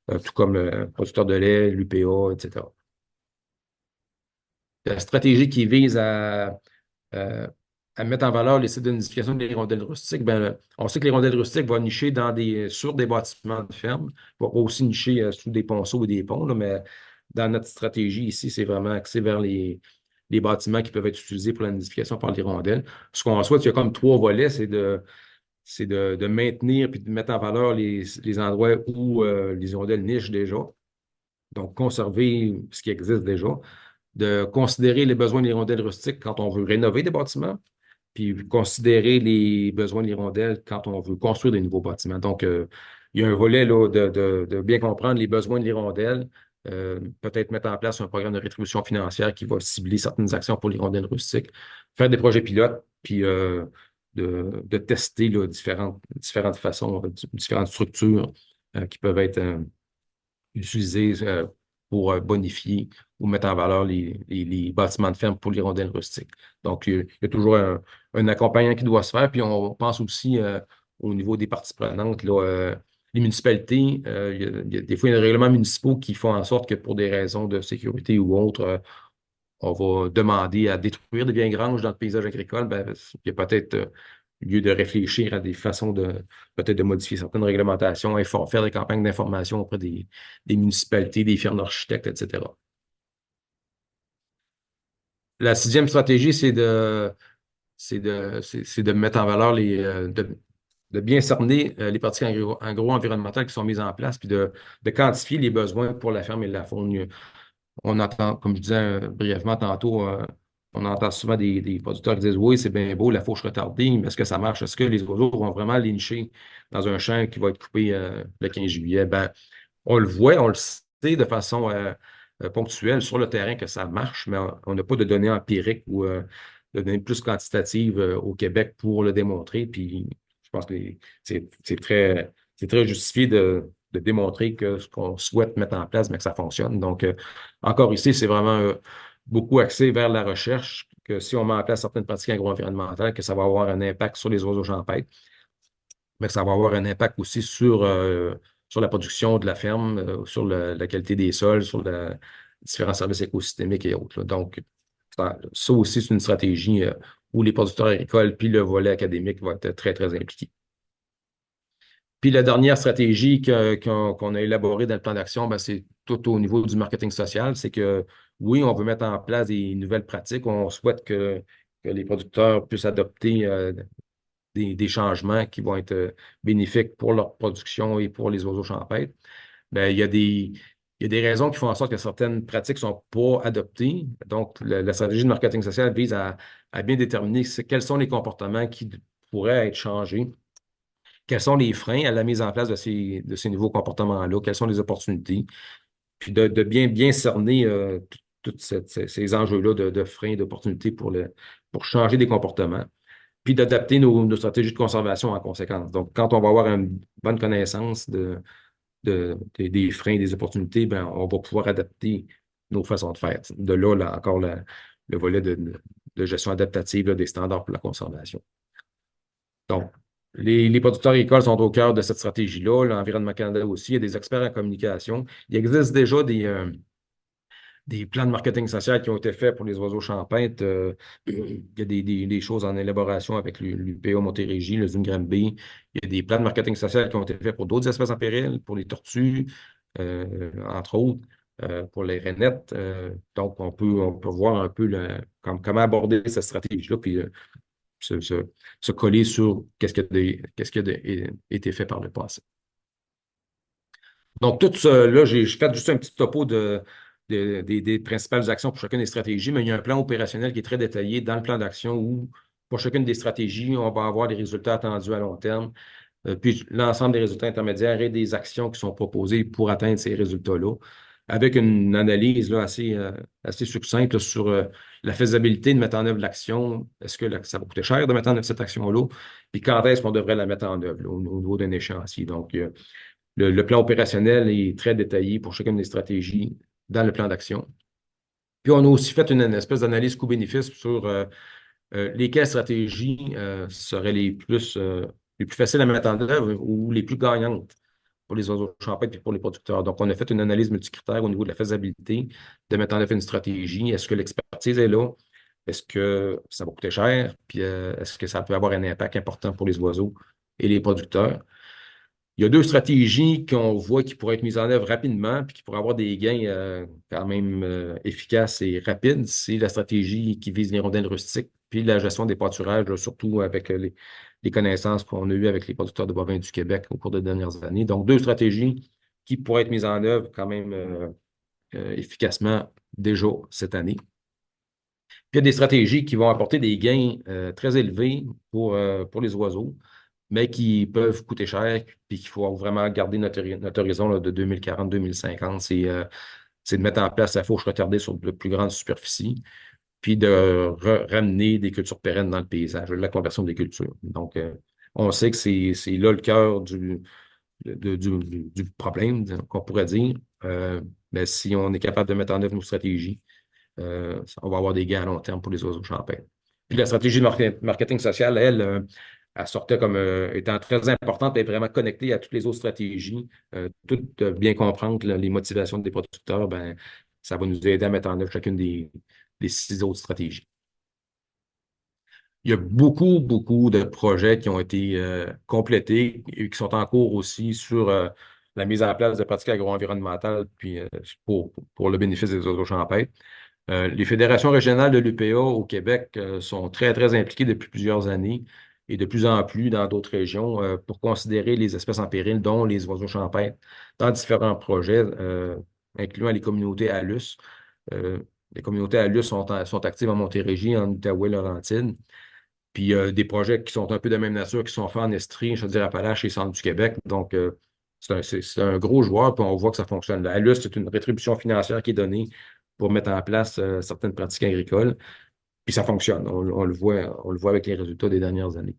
tout comme le producteur de lait, l'UPA, etc. La stratégie qui vise euh, à mettre en valeur les sites de nidification des hirondelles rustiques, ben, on sait que les hirondelles rustiques vont nicher sur des bâtiments de ferme, vont aussi nicher sous des ponceaux ou des ponts, là, mais dans notre stratégie ici, c'est vraiment axé vers les bâtiments qui peuvent être utilisés pour la nidification par l'hirondelle. Ce qu'on souhaite, il y a comme trois volets, c'est de maintenir puis de mettre en valeur les endroits où les hirondelles nichent déjà. Donc, conserver ce qui existe déjà, de considérer les besoins des hirondelles rustiques quand on veut rénover des bâtiments, puis considérer les besoins de l'hirondelle quand on veut construire des nouveaux bâtiments. Donc, il y a un volet là, de bien comprendre les besoins de l'hirondelle, peut-être mettre en place un programme de rétribution financière qui va cibler certaines actions pour l'hirondelle rustique, faire des projets pilotes, puis de tester là, différentes façons, différentes structures qui peuvent être utilisées pour bonifier ou mettre en valeur les bâtiments de ferme pour l'hirondelle rustique. Donc, il y a toujours un accompagnement qui doit se faire. Puis, on pense aussi au niveau des parties prenantes, là, les municipalités, il y a des fois, il y a des règlements municipaux qui font en sorte que pour des raisons de sécurité ou autres, on va demander à détruire des biens granges dans le paysage agricole. Ben, il y a peut-être lieu de réfléchir à des façons peut-être de modifier certaines réglementations, faire des campagnes d'information auprès des municipalités, des firmes d'architectes, etc. La sixième stratégie, c'est de mettre en valeur de bien cerner les pratiques agro-environnementales qui sont mises en place, puis de quantifier les besoins pour la ferme et la faune. On entend, comme je disais brièvement tantôt, on entend souvent des producteurs qui disent oui, c'est bien beau, la fauche retardée, mais est-ce que ça marche? Est-ce que les oiseaux vont vraiment aller nicher dans un champ qui va être coupé le 15 juillet? Ben, on le voit, on le sait de façon ponctuelle sur le terrain que ça marche, mais on n'a pas de données empiriques ou de données plus quantitatives au Québec pour le démontrer. Puis je pense que c'est très justifié de démontrer que ce qu'on souhaite mettre en place, mais que ça fonctionne. Donc, encore ici, c'est vraiment beaucoup axé vers la recherche, que si on met en place certaines pratiques agro-environnementales, que ça va avoir un impact sur les oiseaux champêtres, mais que ça va avoir un impact aussi sur la production de la ferme, sur la qualité des sols, sur différents services écosystémiques et autres, là. Donc, ça aussi, c'est une stratégie où les producteurs agricoles puis le volet académique vont être très, très impliqués. Puis la dernière stratégie qu'on a élaborée dans le plan d'action, ben, c'est tout au niveau du marketing social. C'est que oui, on veut mettre en place des nouvelles pratiques. On souhaite que les producteurs puissent adopter des changements qui vont être bénéfiques pour leur production et pour les oiseaux champêtres. Ben, il y a des raisons qui font en sorte que certaines pratiques ne sont pas adoptées. Donc, la stratégie de marketing social vise à bien déterminer quels sont les comportements qui pourraient être changés, quels sont les freins à la mise en place de ces nouveaux comportements-là, quelles sont les opportunités, puis de bien cerner tous ces enjeux-là de freins, d'opportunités pour changer des comportements, puis d'adapter nos stratégies de conservation en conséquence. Donc, quand on va avoir une bonne connaissance des freins et des opportunités, ben, on va pouvoir adapter nos façons de faire. De là, encore le volet de gestion adaptative là, des standards pour la conservation. Donc, les producteurs agricoles sont au cœur de cette stratégie-là. L'Environnement Canada aussi, il y a des experts en communication. Il existe déjà des plans de marketing social qui ont été faits pour les oiseaux champêtres. Il y a des choses en élaboration avec l'UPA Montérégie, le Zoom Granby. Il y a des plans de marketing social qui ont été faits pour d'autres espèces en péril, pour les tortues, entre autres, pour les rainettes. Donc, on peut voir un peu comment aborder cette stratégie-là, puis se coller sur qu'est-ce qui a été fait par le passé. Donc, tout ça, là, j'ai fait juste un petit topo des principales actions pour chacune des stratégies, mais il y a un plan opérationnel qui est très détaillé dans le plan d'action où, pour chacune des stratégies, on va avoir les résultats attendus à long terme, puis l'ensemble des résultats intermédiaires et des actions qui sont proposées pour atteindre ces résultats-là. avec une analyse là, assez succincte là, sur la faisabilité de mettre en œuvre l'action. Est-ce que ça va coûter cher de mettre en œuvre cette action-là? Puis quand est-ce qu'on devrait la mettre en œuvre là, au niveau d'un échéancier? Donc, le plan opérationnel est très détaillé pour chacune des stratégies dans le plan d'action. Puis, on a aussi fait une espèce d'analyse coût-bénéfice sur lesquelles stratégies seraient les plus faciles à mettre en œuvre ou les plus gagnantes pour les oiseaux champêtres et pour les producteurs. Donc, on a fait une analyse multicritère au niveau de la faisabilité de mettre en œuvre une stratégie. Est-ce que l'expertise est là? Est-ce que ça va coûter cher? Puis, est-ce que ça peut avoir un impact important pour les oiseaux et les producteurs? Il y a deux stratégies qu'on voit qui pourraient être mises en œuvre rapidement puis qui pourraient avoir des gains quand même efficaces et rapides. C'est la stratégie qui vise les rondelles rustiques puis la gestion des pâturages, là, surtout avec les connaissances qu'on a eues avec les producteurs de bovins du Québec au cours des dernières années. Donc, deux stratégies qui pourraient être mises en œuvre quand même efficacement déjà cette année. Puis il y a des stratégies qui vont apporter des gains très élevés pour les oiseaux, mais qui peuvent coûter cher, puis qu'il faut vraiment garder notre horizon là, de 2040-2050. C'est de mettre en place la fauche retardée sur de plus grandes superficies, puis de ramener des cultures pérennes dans le paysage, la conversion des cultures. Donc, on sait que c'est là le cœur du problème, qu'on pourrait dire. Mais si on est capable de mettre en œuvre nos stratégies, on va avoir des gains à long terme pour les oiseaux champêtres. Puis la stratégie de marketing social, elle, elle sortait comme étant très importante et vraiment connectée à toutes les autres stratégies. Toutes bien comprendre là, les motivations des producteurs, ben, ça va nous aider à mettre en œuvre chacune des six autres stratégies. Il y a beaucoup, beaucoup de projets qui ont été complétés et qui sont en cours aussi sur la mise en place de pratiques agro-environnementales puis, pour le bénéfice des oiseaux champêtres. Les fédérations régionales de l'UPA au Québec sont très, très impliquées depuis plusieurs années et de plus en plus dans d'autres régions pour considérer les espèces en péril, dont les oiseaux champêtres, dans différents projets, incluant les communautés ALUS. Euh, les communautés ALUS sont actives en Montérégie, en Outaouais-Laurentides. Puis des projets qui sont un peu de même nature, qui sont faits en Estrie, je veux dire, Appalaches et Centre du Québec. Donc, c'est un gros joueur, puis on voit que ça fonctionne. La LUS, c'est une rétribution financière qui est donnée pour mettre en place certaines pratiques agricoles. Puis ça fonctionne. On le voit avec les résultats des dernières années.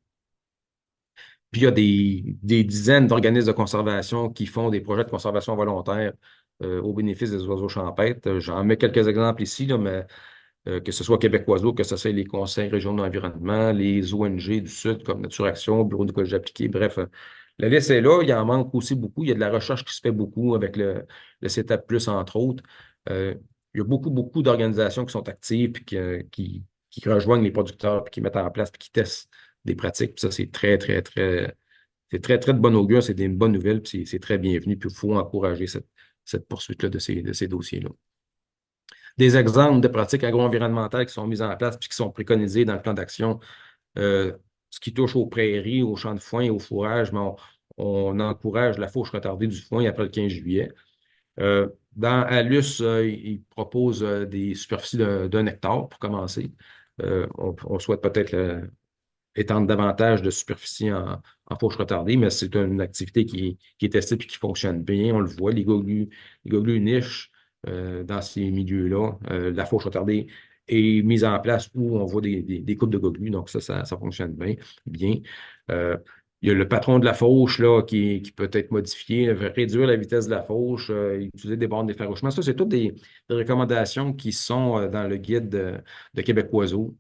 Puis il y a des dizaines d'organismes de conservation qui font des projets de conservation volontaire au bénéfice des oiseaux champêtres. J'en mets quelques exemples ici, là, mais que ce soit Québec Oiseau, que ce soit les conseils régionaux d'environnement, les ONG du Sud comme Nature Action, Bureau d'écologie appliquée, bref. La liste est là, il en manque aussi beaucoup. Il y a de la recherche qui se fait beaucoup avec le CETAP+, entre autres. Euh, il y a beaucoup, beaucoup d'organisations qui sont actives puis qui rejoignent les producteurs puis qui mettent en place puis qui testent des pratiques. Puis ça, c'est très, très, très, c'est très, très de bonne augure. C'est des bonnes nouvelles puis c'est très bienvenu. Puis il faut encourager cette poursuite-là de ces dossiers-là. Des exemples de pratiques agro-environnementales qui sont mises en place puis qui sont préconisées dans le plan d'action. Ce qui touche aux prairies, aux champs de foin et au fourrage, mais on encourage la fauche retardée du foin après le 15 juillet. Dans ALUS, ils proposent des superficies d'un hectare pour commencer. On souhaite peut-être étendre davantage de superficie en fauche retardée, mais c'est une activité qui est testée et qui fonctionne bien. On le voit, les goglus nichent dans ces milieux-là. La fauche retardée est mise en place où on voit des coupes de goglus, donc ça fonctionne bien. Bien. Il y a le patron de la fauche là, qui peut être modifié, réduire la vitesse de la fauche, utiliser des bornes d'effarouchement. Ça, c'est toutes des recommandations qui sont dans le guide de Québec Oiseau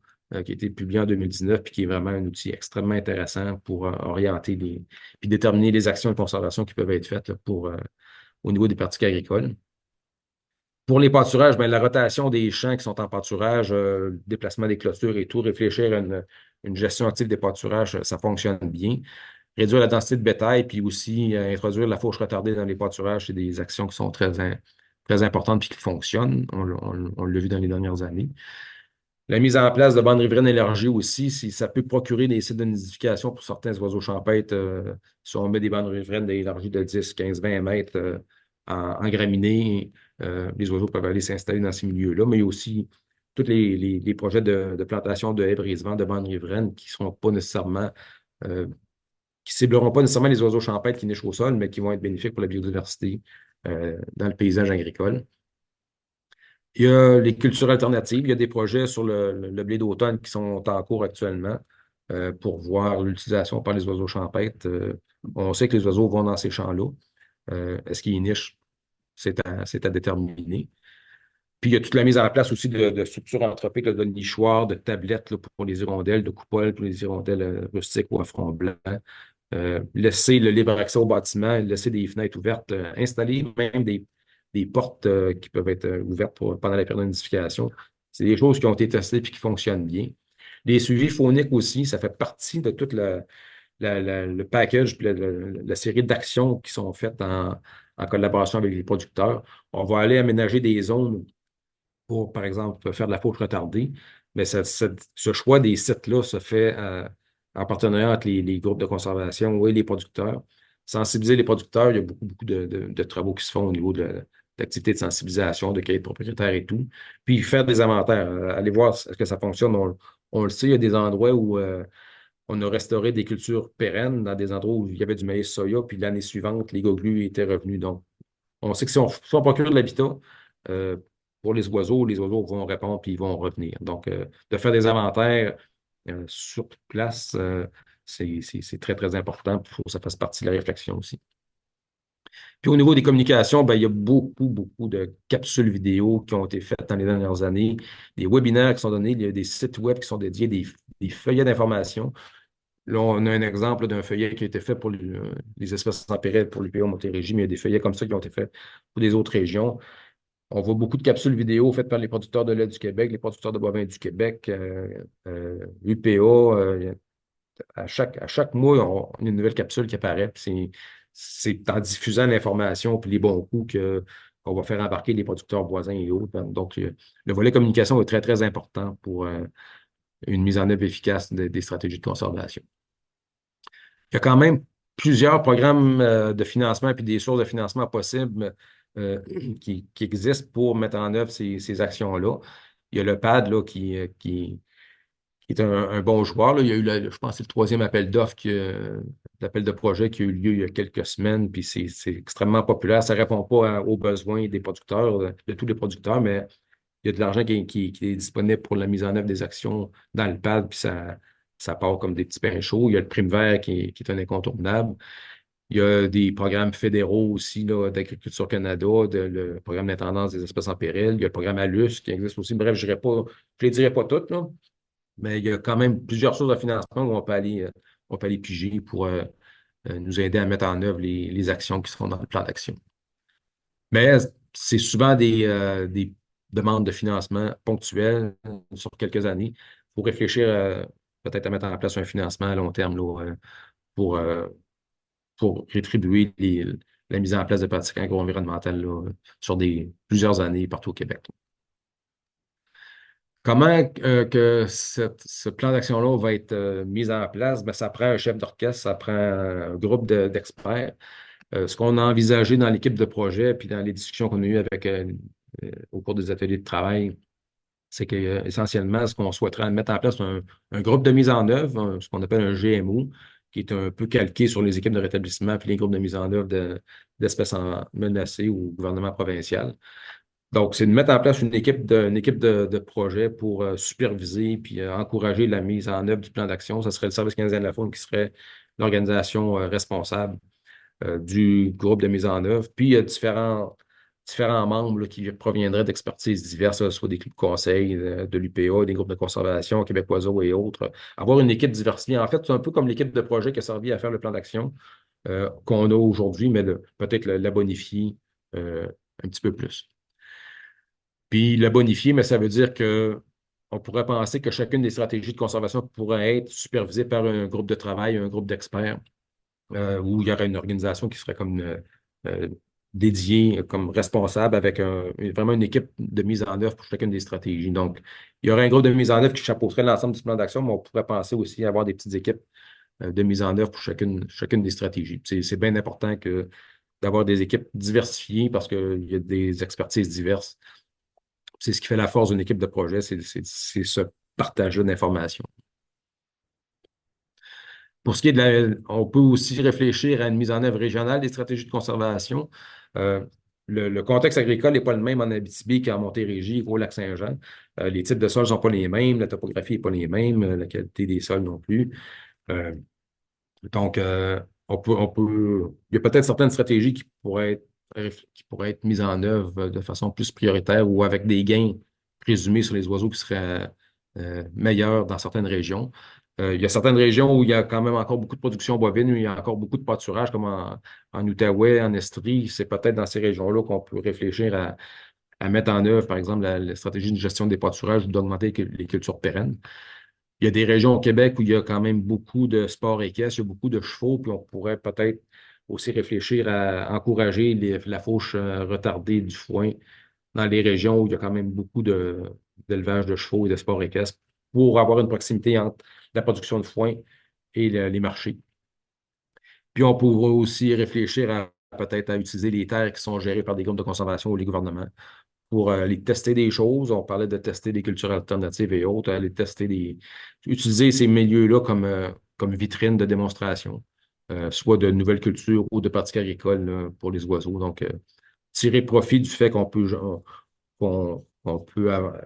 qui a été publié en 2019 puis qui est vraiment un outil extrêmement intéressant pour orienter puis déterminer les actions de conservation qui peuvent être faites là, au niveau des pratiques agricoles. Pour les pâturages, ben, la rotation des champs qui sont en pâturage, déplacement des clôtures et tout, réfléchir à une gestion active des pâturages, ça fonctionne bien. Réduire la densité de bétail, puis aussi introduire la fauche retardée dans les pâturages, c'est des actions qui sont très importantes puis qui fonctionnent. On l'a vu dans les dernières années. La mise en place de bandes riveraines élargies aussi, si ça peut procurer des sites de nidification pour certains oiseaux champêtres, si on met des bandes riveraines élargies de 10, 15, 20 mètres en graminées, les oiseaux peuvent aller s'installer dans ces milieux-là, mais il y a aussi tous les projets de plantation de haies brisement, de bandes riveraines qui seront pas nécessairement, qui cibleront pas nécessairement les oiseaux champêtres qui nichent au sol, mais qui vont être bénéfiques pour la biodiversité dans le paysage agricole. Il y a les cultures alternatives. Il y a des projets sur le blé d'automne qui sont en cours actuellement pour voir l'utilisation par les oiseaux champêtres. On sait que les oiseaux vont dans ces champs-là. Est-ce qu'ils nichent? C'est à déterminer. Puis il y a toute la mise en place aussi de structures anthropiques, là, de nichoirs, de tablettes là, pour les hirondelles, de coupoles pour les hirondelles rustiques ou à front blanc. Laisser le libre accès au bâtiment, laisser des fenêtres ouvertes, installer même des portes qui peuvent être ouvertes pendant la période de nidification. C'est des choses qui ont été testées et qui fonctionnent bien. Les suivis phoniques aussi, ça fait partie de tout le package, puis la série d'actions qui sont faites en collaboration avec les producteurs. On va aller aménager des zones pour, par exemple, faire de la fauche retardée. Mais ce choix des sites-là se fait en partenariat entre les groupes de conservation et les producteurs. Sensibiliser les producteurs, il y a beaucoup de travaux qui se font au niveau de l'activité de sensibilisation, de cahiers de propriétaires et tout. Puis faire des inventaires, aller voir est-ce que ça fonctionne. On le sait, il y a des endroits où on a restauré des cultures pérennes, dans des endroits où il y avait du maïs soya, puis l'année suivante, les goglus étaient revenus. Donc, on sait que si on procure de l'habitat, euh, pour les oiseaux vont répondre puis ils vont revenir. Donc, de faire des inventaires sur place, c'est très, très important. Il faut que ça fasse partie de la réflexion aussi. Puis au niveau des communications, ben, il y a beaucoup de capsules vidéo qui ont été faites dans les dernières années, des webinaires qui sont donnés, il y a des sites web qui sont dédiés, des feuillets d'information. Là, on a un exemple d'un feuillet qui a été fait pour les espèces tempérées pour l'UPO Montérégie, mais il y a des feuillets comme ça qui ont été faits pour des autres régions. On voit beaucoup de capsules vidéo faites par les producteurs de lait du Québec, les producteurs de bovins du Québec, UPA. À chaque mois, on a une nouvelle capsule qui apparaît. Puis c'est en diffusant l'information puis les bons coups qu'on va faire embarquer les producteurs voisins et autres. Donc, le volet communication est très, très important pour une mise en œuvre efficace des stratégies de conservation. Il y a quand même plusieurs programmes de financement et des sources de financement possibles euh, qui existent pour mettre en œuvre ces actions-là. Il y a le PAD là, qui est un bon joueur, là. Il y a eu, je pense, que c'est le troisième appel d'offres, l'appel de projet qui a eu lieu il y a quelques semaines, puis c'est extrêmement populaire. Ça ne répond pas aux besoins des producteurs, de tous les producteurs, mais il y a de l'argent qui est disponible pour la mise en œuvre des actions dans le PAD, puis ça part comme des petits pains chauds. Il y a le prime vert qui est un incontournable. Il y a des programmes fédéraux aussi là, d'Agriculture Canada, le programme d'intendance des espèces en péril. Il y a le programme ALUS qui existe aussi. Bref, je ne les dirai pas toutes, là, mais il y a quand même plusieurs sources de financement où on peut aller piger pour nous aider à mettre en œuvre les actions qui seront dans le plan d'action. Mais c'est souvent des demandes de financement ponctuelles sur quelques années. Il faut réfléchir peut-être à mettre en place un financement à long terme là, pour, euh, pour rétribuer la mise en place de pratiques agro-environnementales là, sur plusieurs années partout au Québec. Comment que ce plan d'action-là va être mis en place? Ben, ça prend un chef d'orchestre, ça prend un groupe d'experts. Ce qu'on a envisagé dans l'équipe de projet, puis dans les discussions qu'on a eues au cours des ateliers de travail, c'est que essentiellement, ce qu'on souhaiterait mettre en place, c'est un groupe de mise en œuvre, ce qu'on appelle un GMO, qui est un peu calqué sur les équipes de rétablissement puis les groupes de mise en œuvre d'espèces menacées ou gouvernement provincial. Donc, c'est de mettre en place une équipe de projet pour superviser puis encourager la mise en œuvre du plan d'action. Ce serait le Service canadien de la faune qui serait l'organisation responsable du groupe de mise en œuvre. Puis, il y a différents membres là, qui proviendraient d'expertises diverses, soit des clubs conseils, de l'UPA, des groupes de conservation, Québécoiseau et autres. Avoir une équipe diversifiée. En fait, c'est un peu comme l'équipe de projet qui a servi à faire le plan d'action qu'on a aujourd'hui, mais peut-être la bonifier un petit peu plus. Puis la bonifier, mais ça veut dire que on pourrait penser que chacune des stratégies de conservation pourrait être supervisée par un groupe de travail, un groupe d'experts, où il y aurait une organisation qui serait comme euh, dédiée, comme responsable, avec vraiment une équipe de mise en œuvre pour chacune des stratégies. Donc, il y aurait un groupe de mise en œuvre qui chapeauterait l'ensemble du plan d'action, mais on pourrait penser aussi à avoir des petites équipes de mise en œuvre pour chacune des stratégies. C'est bien important d'avoir des équipes diversifiées parce qu'il y a des expertises diverses. C'est ce qui fait la force d'une équipe de projet, c'est ce partage-là d'informations. Pour ce qui est on peut aussi réfléchir à une mise en œuvre régionale des stratégies de conservation. le contexte agricole n'est pas le même en Abitibi qu'en Montérégie ou au Lac-Saint-Jean. Les types de sols ne sont pas les mêmes, la topographie n'est pas les mêmes, la qualité des sols non plus. Euh, donc, il y a peut-être certaines stratégies qui pourraient être mises en œuvre de façon plus prioritaire ou avec des gains présumés sur les oiseaux qui seraient meilleurs dans certaines régions. Il y a certaines régions où il y a quand même encore beaucoup de production bovine, où il y a encore beaucoup de pâturage, comme en Outaouais, en Estrie. C'est peut-être dans ces régions-là qu'on peut réfléchir à mettre en œuvre, par exemple, la stratégie de gestion des pâturages ou d'augmenter les cultures pérennes. Il y a des régions au Québec où il y a quand même beaucoup de sports équestres, il y a beaucoup de chevaux, puis on pourrait peut-être aussi réfléchir à encourager la fauche retardée du foin dans les régions où il y a quand même beaucoup d'élevage de chevaux et de sports équestres pour avoir une proximité entre la production de foin et les marchés. Puis on pourrait aussi réfléchir peut-être à utiliser les terres qui sont gérées par des groupes de conservation ou les gouvernements pour aller tester des choses. On parlait de tester des cultures alternatives et autres, utiliser ces milieux-là comme vitrine de démonstration, soit de nouvelles cultures ou de pratiques agricoles là, pour les oiseaux. Donc, tirer profit du fait qu'on peut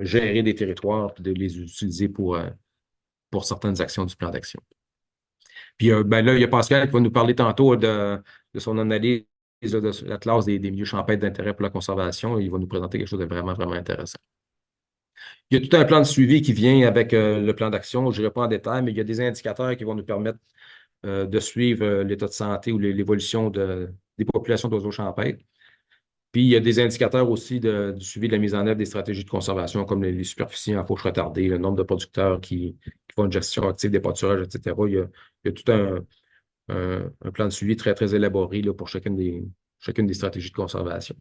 gérer des territoires et de les utiliser pour certaines actions du plan d'action. Puis ben là, il y a Pascal qui va nous parler tantôt de son analyse de la classe des milieux champêtres d'intérêt pour la conservation. Il va nous présenter quelque chose de vraiment, vraiment intéressant. Il y a tout un plan de suivi qui vient avec le plan d'action. Je n'irai pas en détail, mais il y a des indicateurs qui vont nous permettre de suivre l'état de santé ou l'évolution des populations d'oiseaux champêtres. Puis, il y a des indicateurs aussi du suivi de la mise en œuvre des stratégies de conservation, comme les superficies en fauche retardée, le nombre de producteurs qui font une gestion active des pâturages, etc. Il y a tout un plan de suivi très, très élaboré là, pour chacune des stratégies de conservation.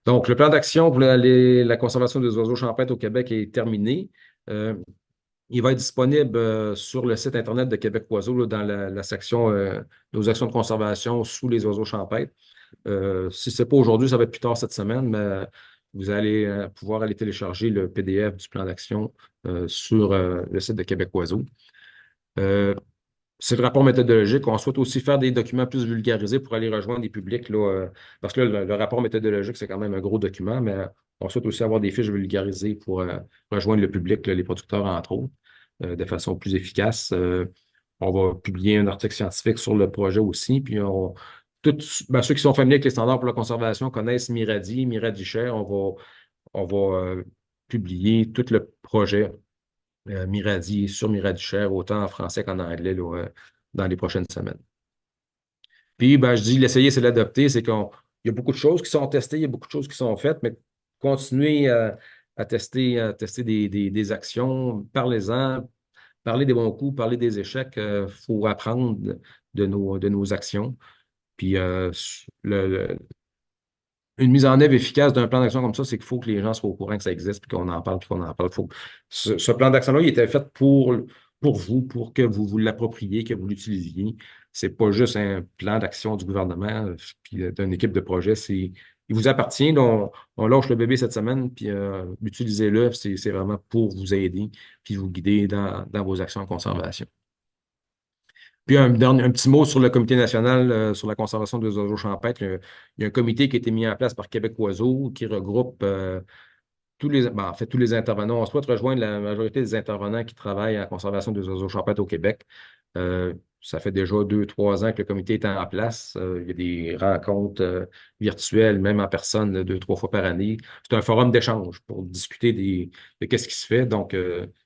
Donc, le plan d'action pour la conservation des oiseaux champêtres au Québec est terminé. Euh, il va être disponible sur le site Internet de Québec Oiseaux, là, dans la section nos actions de conservation sous les oiseaux champêtres. Si ce n'est pas aujourd'hui, ça va être plus tard cette semaine, mais vous allez pouvoir aller télécharger le PDF du plan d'action sur le site de Québec Oiseaux. C'est le rapport méthodologique. On souhaite aussi faire des documents plus vulgarisés pour aller rejoindre des publics, là, parce que là, le rapport méthodologique, c'est quand même un gros document, mais on souhaite aussi avoir des fiches vulgarisées pour rejoindre le public, là, les producteurs, entre autres, de façon plus efficace. On va publier un article scientifique sur le projet aussi, puis ceux qui sont familiers avec les standards pour la conservation connaissent Miradi, Miradi-Share. On va publier tout le projet Miradi sur Miradi-Share, autant en français qu'en anglais, là, dans les prochaines semaines. Puis, ben, je dis l'essayer, c'est l'adopter. Il y a beaucoup de choses qui sont testées, il y a beaucoup de choses qui sont faites, mais continuez à tester des actions, parlez-en, parlez des bons coups, parlez des échecs. Il faut apprendre de nos actions. Puis, une mise en œuvre efficace d'un plan d'action comme ça, c'est qu'il faut que les gens soient au courant que ça existe, puis qu'on en parle, puis qu'on en parle. Ce plan d'action-là, il était fait pour vous, pour que vous l'appropriez, que vous l'utilisiez. C'est pas juste un plan d'action du gouvernement, puis d'une équipe de projet. Il vous appartient. On lâche le bébé cette semaine, puis utilisez-le. C'est vraiment pour vous aider, puis vous guider dans vos actions de conservation. Puis un petit mot sur le Comité national sur la conservation des oiseaux champêtres. Il y a un comité qui a été mis en place par Québec Oiseaux qui regroupe tous les intervenants. On souhaite rejoindre la majorité des intervenants qui travaillent en conservation des oiseaux champêtres au Québec. Ça fait déjà 2, 3 ans que le comité est en place. Il y a des rencontres virtuelles, même en personne, 2, 3 fois par année. C'est un forum d'échange pour discuter de ce qui se fait. Donc,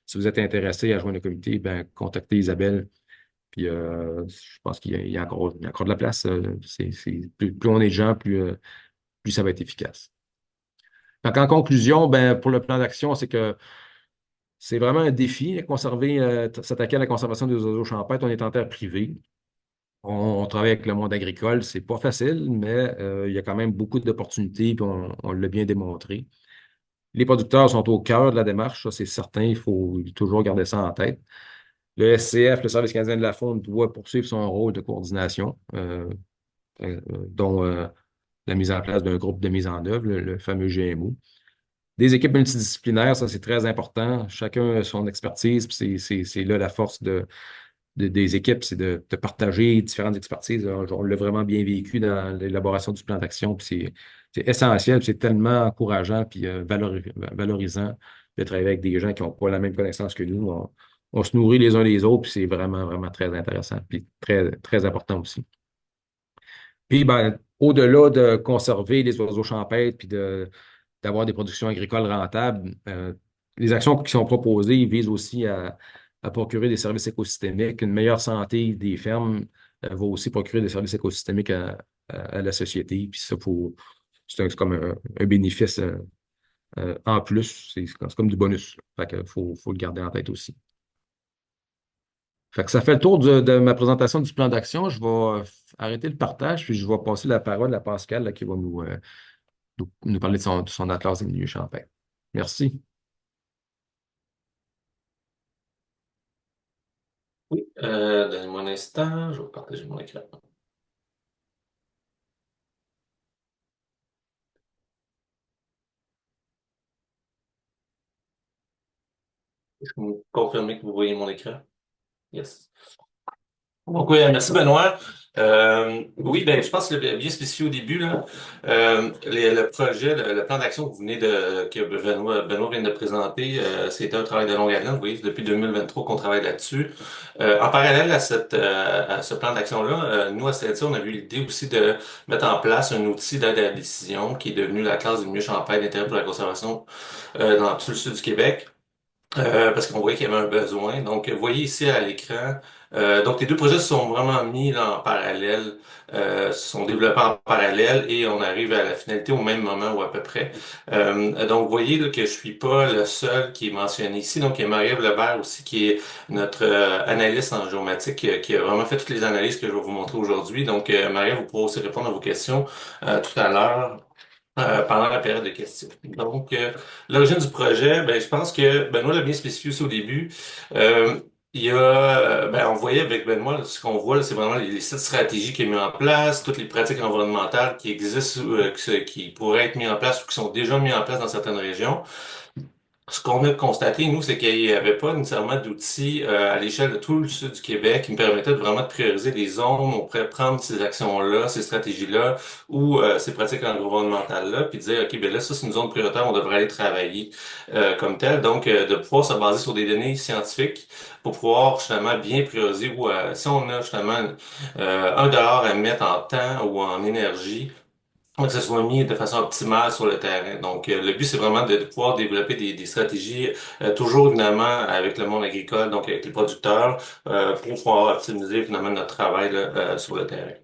si vous êtes intéressé à joindre le comité, ben, contactez Isabelle. Puis je pense qu'il y a encore de la place. Plus on est de gens, plus ça va être efficace. Donc, en conclusion, ben, pour le plan d'action, c'est que c'est vraiment un défi, s'attaquer à la conservation des oiseaux champêtres. On est en terre privée. On travaille avec le monde agricole. C'est pas facile, mais il y a quand même beaucoup d'opportunités, puis on l'a bien démontré. Les producteurs sont au cœur de la démarche, ça c'est certain. Il faut toujours garder ça en tête. Le SCF, le Service canadien de la faune, doit poursuivre son rôle de coordination, dont la mise en place d'un groupe de mise en œuvre, le fameux GMO. Des équipes multidisciplinaires, ça c'est très important. Chacun a son expertise, puis c'est là la force des équipes, c'est de partager différentes expertises. On l'a vraiment bien vécu dans l'élaboration du plan d'action, puis c'est essentiel, puis c'est tellement encourageant, puis valorisant de travailler avec des gens qui n'ont pas la même connaissance que nous. On se nourrit les uns les autres, puis c'est vraiment, vraiment très intéressant, puis très, très important aussi. Puis, ben, au-delà de conserver les oiseaux champêtres, puis d'avoir des productions agricoles rentables, les actions qui sont proposées visent aussi à procurer des services écosystémiques. Une meilleure santé des fermes va aussi procurer des services écosystémiques à la société. Puis ça, c'est comme un bénéfice en plus. C'est comme du bonus. Fait que faut le garder en tête aussi. Fait que ça fait le tour de ma présentation du plan d'action. Je vais arrêter le partage, puis je vais passer la parole à Pascal là, qui va nous parler de son atlas des milieux champêtres. Merci. Oui, donnez-moi un instant, je vais partager mon écran. Je peux vous confirmer que vous voyez mon écran? Yes. Donc, oui, merci Benoît. Oui, ben, je pense que le bien spécifié au début, là, le projet, le plan d'action que que Benoît vient de présenter, c'était un travail de longue haleine. Vous voyez, depuis 2023 qu'on travaille là-dessus. En parallèle à ce plan d'action-là, nous, à CLC, on a eu l'idée aussi de mettre en place un outil d'aide à la décision qui est devenu la classe du milieu champêtre d'intérêt pour la conservation dans tout le sud du Québec. Parce qu'on voyait qu'il y avait un besoin. Donc, vous voyez ici à l'écran, donc les deux projets se sont vraiment mis là, en parallèle, se sont développés en parallèle et on arrive à la finalité au même moment ou à peu près. Donc, vous voyez là, que je suis pas le seul qui est mentionné ici. Donc, il y a Marie-Ève Lebert aussi qui est notre analyste en géomatique qui a vraiment fait toutes les analyses que je vais vous montrer aujourd'hui. Donc, Marie-Ève, vous pourrez aussi répondre à vos questions tout à l'heure pendant la période de questions. Donc, l'origine du projet, ben, je pense que Benoît l'a bien spécifié aussi au début. Euh, ben, on voyait avec Benoît, là, ce qu'on voit, là, c'est vraiment les sept stratégies qu'il a mis en place, toutes les pratiques environnementales qui existent, qui pourraient être mises en place ou qui sont déjà mises en place dans certaines régions. Ce qu'on a constaté, nous, c'est qu'il n'y avait pas nécessairement d'outils à l'échelle de tout le sud du Québec qui me permettaient de vraiment de prioriser des zones où on pourrait prendre ces actions-là, ces stratégies-là ou ces pratiques environnementales-là, puis dire, OK, ben là, ça, c'est une zone prioritaire, on devrait aller travailler comme tel. Donc, de pouvoir se baser sur des données scientifiques pour pouvoir justement bien prioriser ou si on a justement un dollar à mettre en temps ou en énergie, que ce soit mis de façon optimale sur le terrain. Donc, le but, c'est vraiment de pouvoir développer des stratégies, toujours évidemment avec le monde agricole, donc avec les producteurs, pour pouvoir optimiser finalement notre travail là, sur le terrain.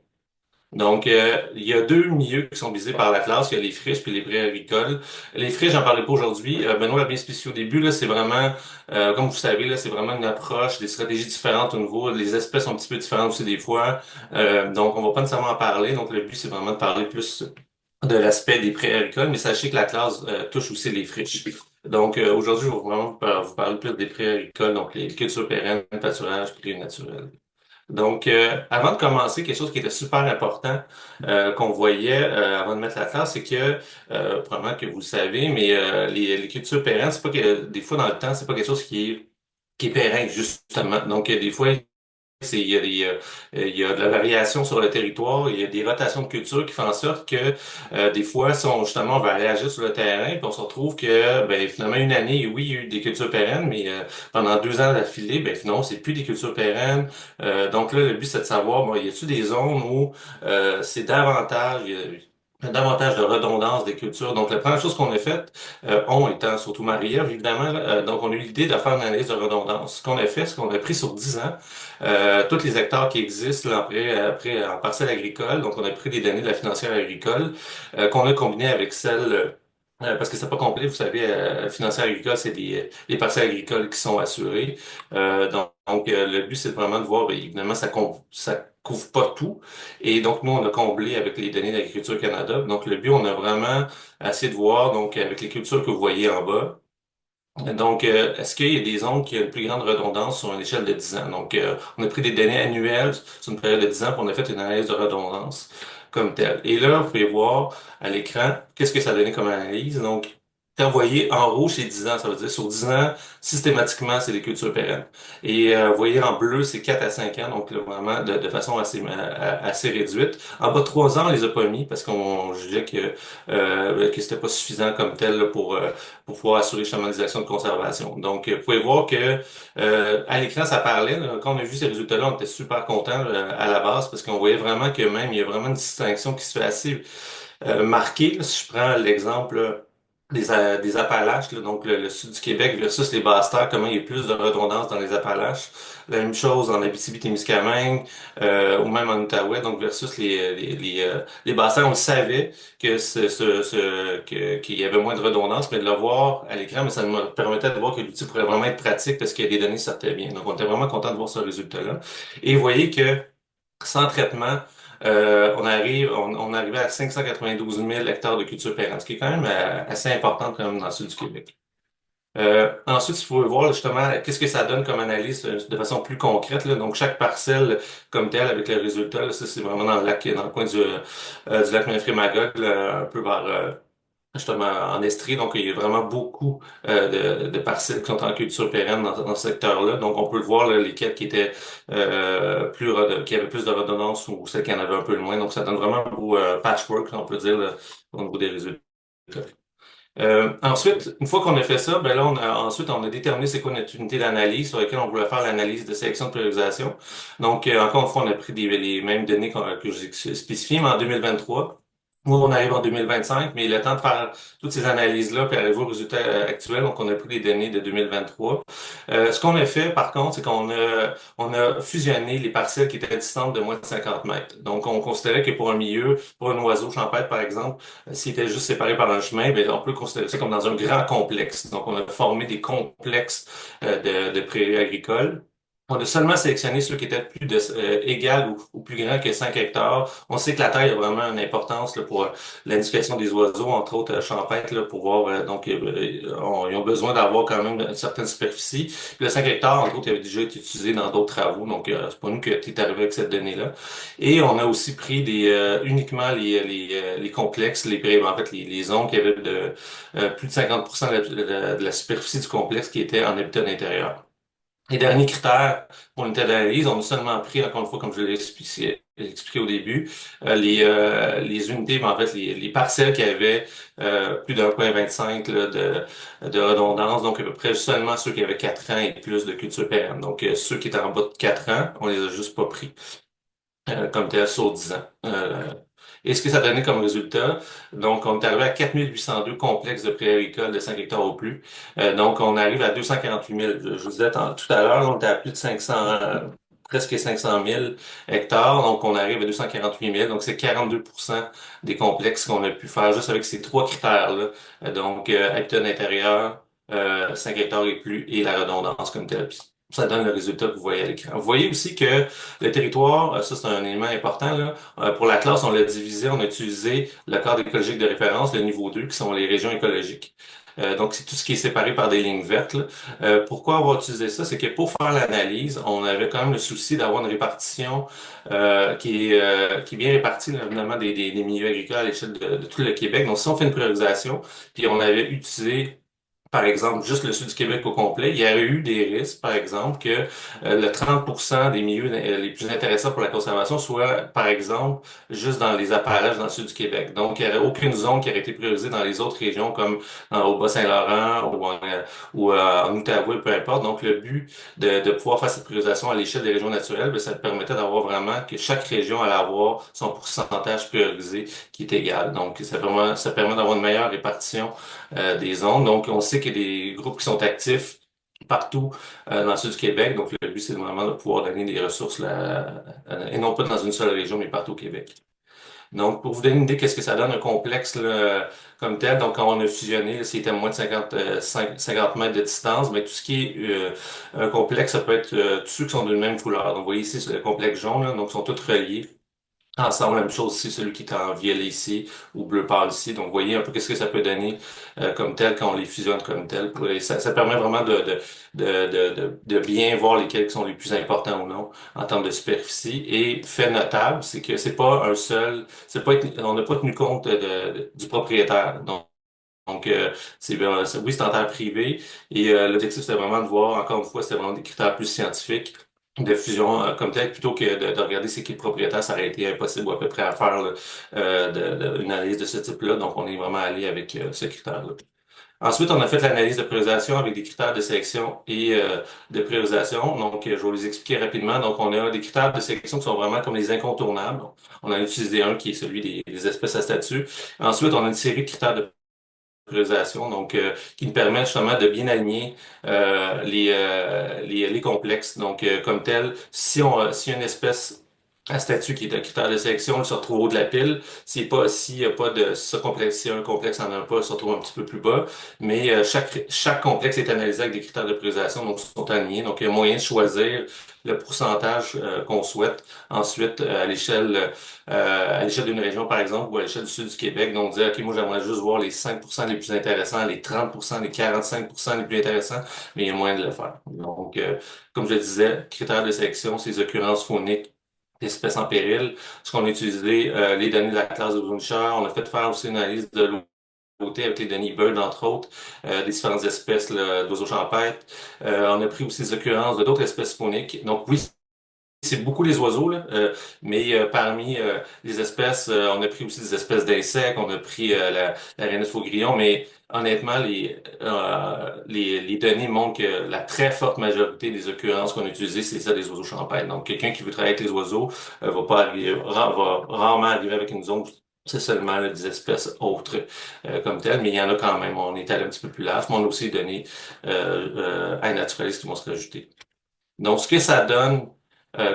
Donc, il y a deux milieux qui sont visés par la classe. Il y a les friches puis les prairies agricoles. Les friches, j'en parlais pas aujourd'hui. Benoît l'a bien spécifié au début. Là, c'est vraiment, comme vous savez, là, c'est vraiment une approche, des stratégies différentes au niveau. Les espèces sont un petit peu différentes aussi des fois. Donc, on va pas nécessairement en parler. Donc, le but, c'est vraiment de parler plus de l'aspect des prairies agricoles, mais sachez que la classe touche aussi les friches. Donc, aujourd'hui, je vais vraiment vous parler plus des prairies agricoles, donc les cultures pérennes, pâturage, prairies naturelles. Donc, avant de commencer, quelque chose qui était super important qu'on voyait avant de mettre la classe, c'est que, probablement que vous le savez, mais les cultures pérennes, c'est pas que des fois dans le temps, c'est pas quelque chose qui est pérenne, justement. Donc, des fois, il y a de la variation sur le territoire, il y a des rotations de culture qui font en sorte que des fois, si on, justement, on va aller agir sur le terrain, puis on se retrouve que ben, finalement, une année, oui, il y a eu des cultures pérennes, mais pendant 2 ans d'affilée, ben finalement, c'est plus des cultures pérennes. Donc là, le but, c'est de savoir, bon, y a-t-il des zones où c'est davantage, il y a davantage de redondance des cultures. Donc, la première chose qu'on a faite, on étant surtout Marie-Ève, évidemment, là, donc on a eu l'idée de faire une analyse de redondance. Ce qu'on a fait, c'est qu'on a pris sur 10 ans tous les hectares qui existent là, après en parcelle agricole. Donc, on a pris des données de la financière agricole qu'on a combinées avec celles parce que c'est pas complet, vous savez, financière agricole, c'est les parcelles agricoles qui sont assurées. Le but, c'est vraiment de voir, bien, évidemment, ça couvre pas tout. Et donc, nous, on a comblé avec les données d'Agriculture Canada. Donc, le but, on a vraiment essayé de voir, donc, avec les cultures que vous voyez en bas, donc, est-ce qu'il y a des zones qui ont une plus grande redondance sur une échelle de 10 ans? Donc, on a pris des données annuelles sur une période de 10 ans, puis on a fait une analyse de redondance comme telle. Et là, vous pouvez voir à l'écran qu'est-ce que ça a donné comme analyse. Donc, Quand vous voyez en rouge, c'est 10 ans, ça veut dire sur 10 ans, systématiquement, c'est des cultures pérennes. Et vous voyez en bleu, c'est 4 à 5 ans, donc là, vraiment de façon assez réduite. En bas de 3 ans, on les a pas mis parce qu'on jugeait que c'était pas suffisant comme tel là, pour pouvoir assurer justement des actions de conservation. Donc, vous pouvez voir que à l'écran, ça parlait. Là. Quand on a vu ces résultats-là, on était super contents à la base parce qu'on voyait vraiment que même il y a vraiment une distinction qui se fait assez marquée. Là. Si je prends l'exemple des Appalaches, là, donc le sud du Québec versus les Basses-Terres, comment il y a plus de redondance dans les Appalaches. La même chose en Abitibi-Témiscamingue ou même en Outaouais, donc versus les Basses-Terres, on le savait que qu'il y avait moins de redondance, mais de le voir à l'écran, mais ça nous permettait de voir que l'outil pourrait vraiment être pratique parce que les données sortaient bien. Donc on était vraiment content de voir ce résultat-là. Et vous voyez que sans traitement, on arrivait à 592 000 hectares de culture pérenne, ce qui est quand même assez important quand même dans le sud du Québec. Ensuite, il faut voir justement qu'est-ce que ça donne comme analyse de façon plus concrète. Là. Donc, chaque parcelle comme telle avec les résultats, là, ça c'est vraiment dans le lac, dans le coin du lac Memphremagog, là, un peu vers justement en Estrie. Donc, il y a vraiment beaucoup de parcelles qui sont en culture pérenne dans ce secteur-là. Donc, on peut le voir là, lesquelles qui étaient qui avaient plus de redondance ou celles qui en avaient un peu moins. Donc, ça donne vraiment un beau patchwork, là, on peut dire, là, au niveau des résultats. Ensuite, une fois qu'on a fait ça, ben là, ensuite, on a déterminé c'est quoi notre unité d'analyse sur laquelle on voulait faire l'analyse de sélection de priorisation. Donc, encore une fois, on a pris les mêmes données que j'ai spécifiées, mais en 2023. Nous, on arrive en 2025, mais le temps de faire toutes ces analyses-là, puis arriver aux résultats actuels, donc on a pris les données de 2023. Ce qu'on a fait, par contre, c'est on a fusionné les parcelles qui étaient distantes de moins de 50 mètres. Donc, on considérait que pour un milieu, pour un oiseau champêtre, par exemple, s'il était juste séparé par un chemin, bien, on peut considérer ça comme dans un grand complexe. Donc, on a formé des complexes de prairies agricoles. On a seulement sélectionné ceux qui étaient plus égal ou plus grands que 5 hectares. On sait que la taille a vraiment une importance là, pour l'identification des oiseaux, entre autres champêtres, là, pour voir. Ils ont besoin d'avoir quand même une certaine superficie. Puis le 5 hectares, entre autres, il avait déjà été utilisé dans d'autres travaux. Donc, c'est pas nous que tu es arrivé avec cette donnée-là. Et on a aussi pris uniquement les complexes, en fait, les zones qui avaient plus de 50% de la superficie du complexe qui était en habitat d'intérieur. Les derniers critères pour une telle analyse, on a seulement pris, encore une fois, comme je l'ai expliqué au début, les unités, mais en fait, les parcelles qui avaient plus d'1,25 là, de redondance, donc à peu près seulement ceux qui avaient 4 ans et plus de culture pérenne. Donc, ceux qui étaient en bas de 4 ans, on les a juste pas pris comme tel sur 10 ans. Et ce que ça donnait comme résultat, donc on est arrivé à 4 802 complexes de pré-agricoles de 5 hectares ou plus. Donc on arrive à 248 000. Je vous disais tout à l'heure, on était à plus de 500, presque 500 000 hectares. Donc on arrive à 248 000. Donc c'est 42% des complexes qu'on a pu faire juste avec ces trois critères-là. Donc habitat d'intérieur, 5 hectares et plus et la redondance comme telle. Puis ça donne le résultat que vous voyez à l'écran. Vous voyez aussi que le territoire, ça c'est un élément important, là. Pour la classe, on l'a divisé, on a utilisé le cadre écologique de référence, le niveau 2, qui sont les régions écologiques. Donc, c'est tout ce qui est séparé par des lignes vertes, là. Pourquoi avoir utilisé ça? C'est que pour faire l'analyse, on avait quand même le souci d'avoir une répartition qui est bien répartie, là, évidemment, des milieux agricoles à l'échelle de tout le Québec. Donc, si on fait une priorisation, puis on avait utilisé par exemple, juste le sud du Québec au complet, il y aurait eu des risques, par exemple, que le 30% des milieux les plus intéressants pour la conservation soit, par exemple, juste dans les Appalaches dans le sud du Québec. Donc, il n'y aurait aucune zone qui aurait été priorisée dans les autres régions, comme au Bas-Saint-Laurent ou en Outaouais, peu importe. Donc, le but de pouvoir faire cette priorisation à l'échelle des régions naturelles, ben, ça permettait d'avoir vraiment que chaque région allait avoir son pourcentage priorisé qui est égal. Donc, ça permet d'avoir une meilleure répartition des zones. Donc, on sait qu'il y a des groupes qui sont actifs partout dans le sud du Québec. Donc, le but, c'est vraiment de pouvoir donner des ressources là, et non pas dans une seule région, mais partout au Québec. Donc, pour vous donner une idée, qu'est-ce que ça donne un complexe là, comme tel. Donc, quand on a fusionné, là, c'était moins de 50 mètres de distance, mais tout ce qui est un complexe, ça peut être tous ceux qui sont d'une même couleur. Donc, vous voyez ici, c'est le complexe jaune, là, donc ils sont tous reliés ensemble. La même chose ici, celui qui est en violet ici ou bleu pâle ici. Donc, vous voyez un peu qu'est-ce que ça peut donner comme tel quand on les fusionne comme tel. Et ça permet vraiment de bien voir lesquels qui sont les plus importants ou non en termes de superficie. Et fait notable, c'est que c'est pas un seul, c'est pas, on n'a pas tenu compte du propriétaire. Donc, Donc, oui, c'est en terre privée. Et l'objectif, c'était vraiment de voir, encore une fois, c'était vraiment des critères plus scientifiques de fusion comme tel, plutôt que de regarder c'est qui le propriétaire, ça aurait été impossible ou à peu près à faire là, une analyse de ce type-là. Donc, on est vraiment allé avec ce critère-là. Ensuite, on a fait l'analyse de priorisation avec des critères de sélection et de priorisation. Donc, je vais vous les expliquer rapidement. Donc, on a des critères de sélection qui sont vraiment comme les incontournables. On en a utilisé un qui est celui des espèces à statut. Ensuite, on a une série de critères de priorisation, donc qui nous permet justement de bien aligner les complexes. Donc, comme tel, si une espèce à statut qui est un critère de sélection, elle se retrouve au haut de la pile. S'il n'y a pas de ce complexe, si un complexe en a un pas, il se retrouve un petit peu plus bas. Mais chaque complexe est analysé avec des critères de priorisation, donc ils sont alignés. Donc, il y a moyen de choisir le pourcentage qu'on souhaite. Ensuite, à l'échelle d'une région, par exemple, ou à l'échelle du sud du Québec, donc dire, OK, moi, j'aimerais juste voir les 5% les plus intéressants, les 30%, les 45% les plus intéressants, mais il y a moyen de le faire. Donc, comme je le disais, critères de sélection, c'est les occurrences phoniques d'espèces en péril. Ce qu'on a utilisé, les données de la classe de Bruncher, on a fait faire aussi une analyse de l'eau avec les données Bird, entre autres, des différentes espèces là, d'oiseaux champêtres. On a pris aussi les occurrences de d'autres espèces phoniques. Donc oui, c'est beaucoup les oiseaux, là, mais parmi les espèces, on a pris aussi des espèces d'insectes, on a pris la rainette faux-grillon, mais honnêtement, les données montrent que la très forte majorité des occurrences qu'on a utilisées, c'est ça des oiseaux champêtres. Donc, quelqu'un qui veut travailler avec les oiseaux va pas arriver, va rarement arriver avec une zone. C'est seulement là, des espèces autres comme telles, mais il y en a quand même. On est allé un petit peu plus large, mais on a aussi des données à naturalistes qui vont se rajouter. Donc, ce que ça donne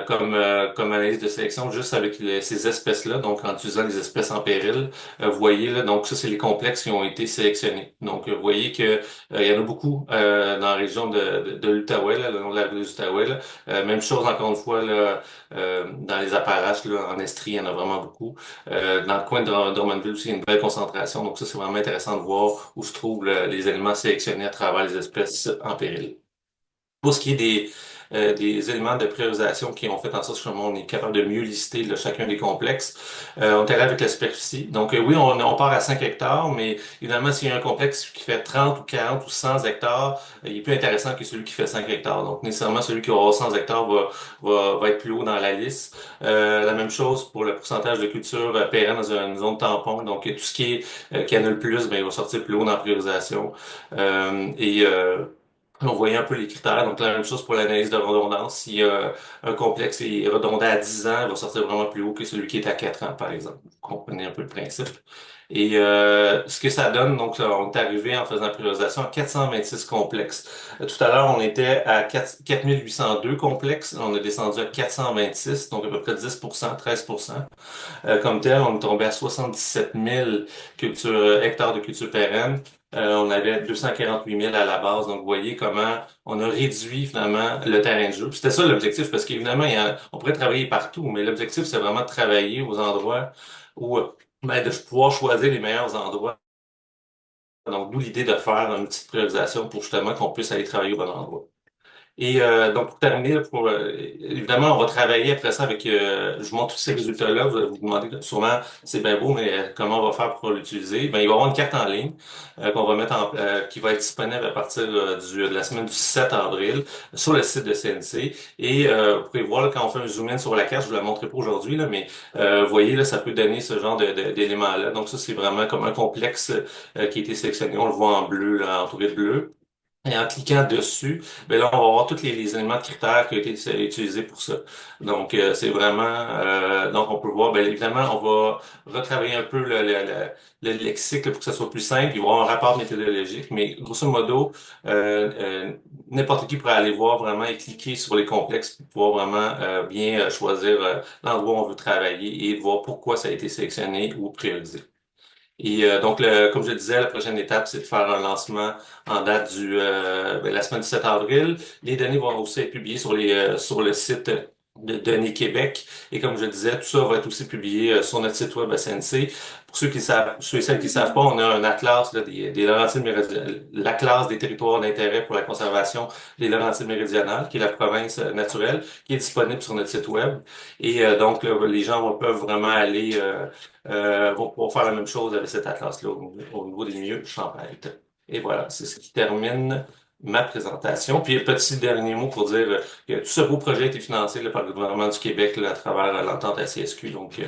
comme analyse de sélection, juste avec ces espèces-là, donc en utilisant les espèces en péril, vous voyez là, donc ça, c'est les complexes qui ont été sélectionnés. Donc, vous voyez que il y en a beaucoup dans la région de l'Outaouais, là, le long de la rue des Outaouais. Là. Même chose, encore une fois, là, dans les Appalaches, là, en Estrie, il y en a vraiment beaucoup. Dans le coin de Drummondville aussi, il y a une belle concentration. Donc, ça, c'est vraiment intéressant de voir où se trouvent là, les éléments sélectionnés à travers les espèces en péril. Pour ce qui est des éléments de priorisation qui ont fait en sorte que on est capable de mieux lister là, chacun des complexes, on est allé avec la superficie. Donc oui, on part à 5 hectares, mais évidemment, s'il y a un complexe qui fait 30 ou 40 ou 100 hectares, il est plus intéressant que celui qui fait 5 hectares. Donc nécessairement, celui qui aura 100 hectares va être plus haut dans la liste. La même chose pour le pourcentage de culture pérenne dans une zone tampon. Donc tout ce qui annule plus, ben, il va sortir plus haut dans la priorisation. On voyait un peu les critères. Donc, la même chose pour l'analyse de redondance. Si un complexe est redondant à 10 ans, il va sortir vraiment plus haut que celui qui est à 4 ans, par exemple. Vous comprenez un peu le principe. Et ce que ça donne, donc, là, on est arrivé en faisant la priorisation à 426 complexes. Tout à l'heure, on était à 4802 complexes. On a descendu à 426, donc à peu près 10%, 13%. Comme tel, on est tombé à 77 000 hectares de culture pérenne. On avait 248 000 à la base. Donc, vous voyez comment on a réduit finalement le terrain de jeu. Puis c'était ça l'objectif, parce qu'évidemment, on pourrait travailler partout, mais l'objectif, c'est vraiment de travailler aux endroits où, ben, de pouvoir choisir les meilleurs endroits. Donc, d'où l'idée de faire une petite priorisation pour justement qu'on puisse aller travailler au bon endroit. Et donc, pour terminer, évidemment, on va travailler après ça avec, je vous montre tous ces résultats-là. Vous allez vous demander sûrement, c'est bien beau, mais comment on va faire pour l'utiliser? Ben, il va y avoir une carte en ligne qu'on va mettre qui va être disponible à partir de la semaine du 7 avril sur le site de CNC. Et vous pouvez voir là, quand on fait un zoom in sur la carte, je vous la montrerai pas aujourd'hui, là, mais vous voyez, là, ça peut donner ce genre d'éléments-là. Donc ça, c'est vraiment comme un complexe qui a été sélectionné. On le voit en bleu, là, entouré de bleu. Et en cliquant dessus, ben là, on va voir tous les éléments de critères qui ont été utilisés pour ça. Donc, c'est vraiment... donc, on peut voir, bien évidemment, on va retravailler un peu le lexique là, pour que ça soit plus simple. Il va y avoir un rapport méthodologique, mais grosso modo, n'importe qui pourrait aller voir vraiment et cliquer sur les complexes pour pouvoir vraiment bien choisir l'endroit où on veut travailler et voir pourquoi ça a été sélectionné ou priorisé. Et donc, comme je le disais, la prochaine étape, c'est de faire un lancement en date la semaine du 7 avril. Les données vont aussi être publiées sur le site de Données Québec. Et comme je le disais, tout ça va être aussi publié sur notre site web SNC. Pour ceux qui savent, ceux et celles qui savent pas, on a un atlas là, des Laurentides méridionales, l'atlas des territoires d'intérêt pour la conservation des Laurentides méridionales, qui est la province naturelle, qui est disponible sur notre site web. Et donc, là, les gens peuvent vraiment aller, vont pouvoir faire la même chose avec cet atlas-là au niveau des milieux champêtres. Et voilà, c'est ce qui termine ma présentation. Puis, petit dernier mot pour dire que tout ce beau projet a été financé là, par le gouvernement du Québec là, à travers l'entente ACSQ. Donc,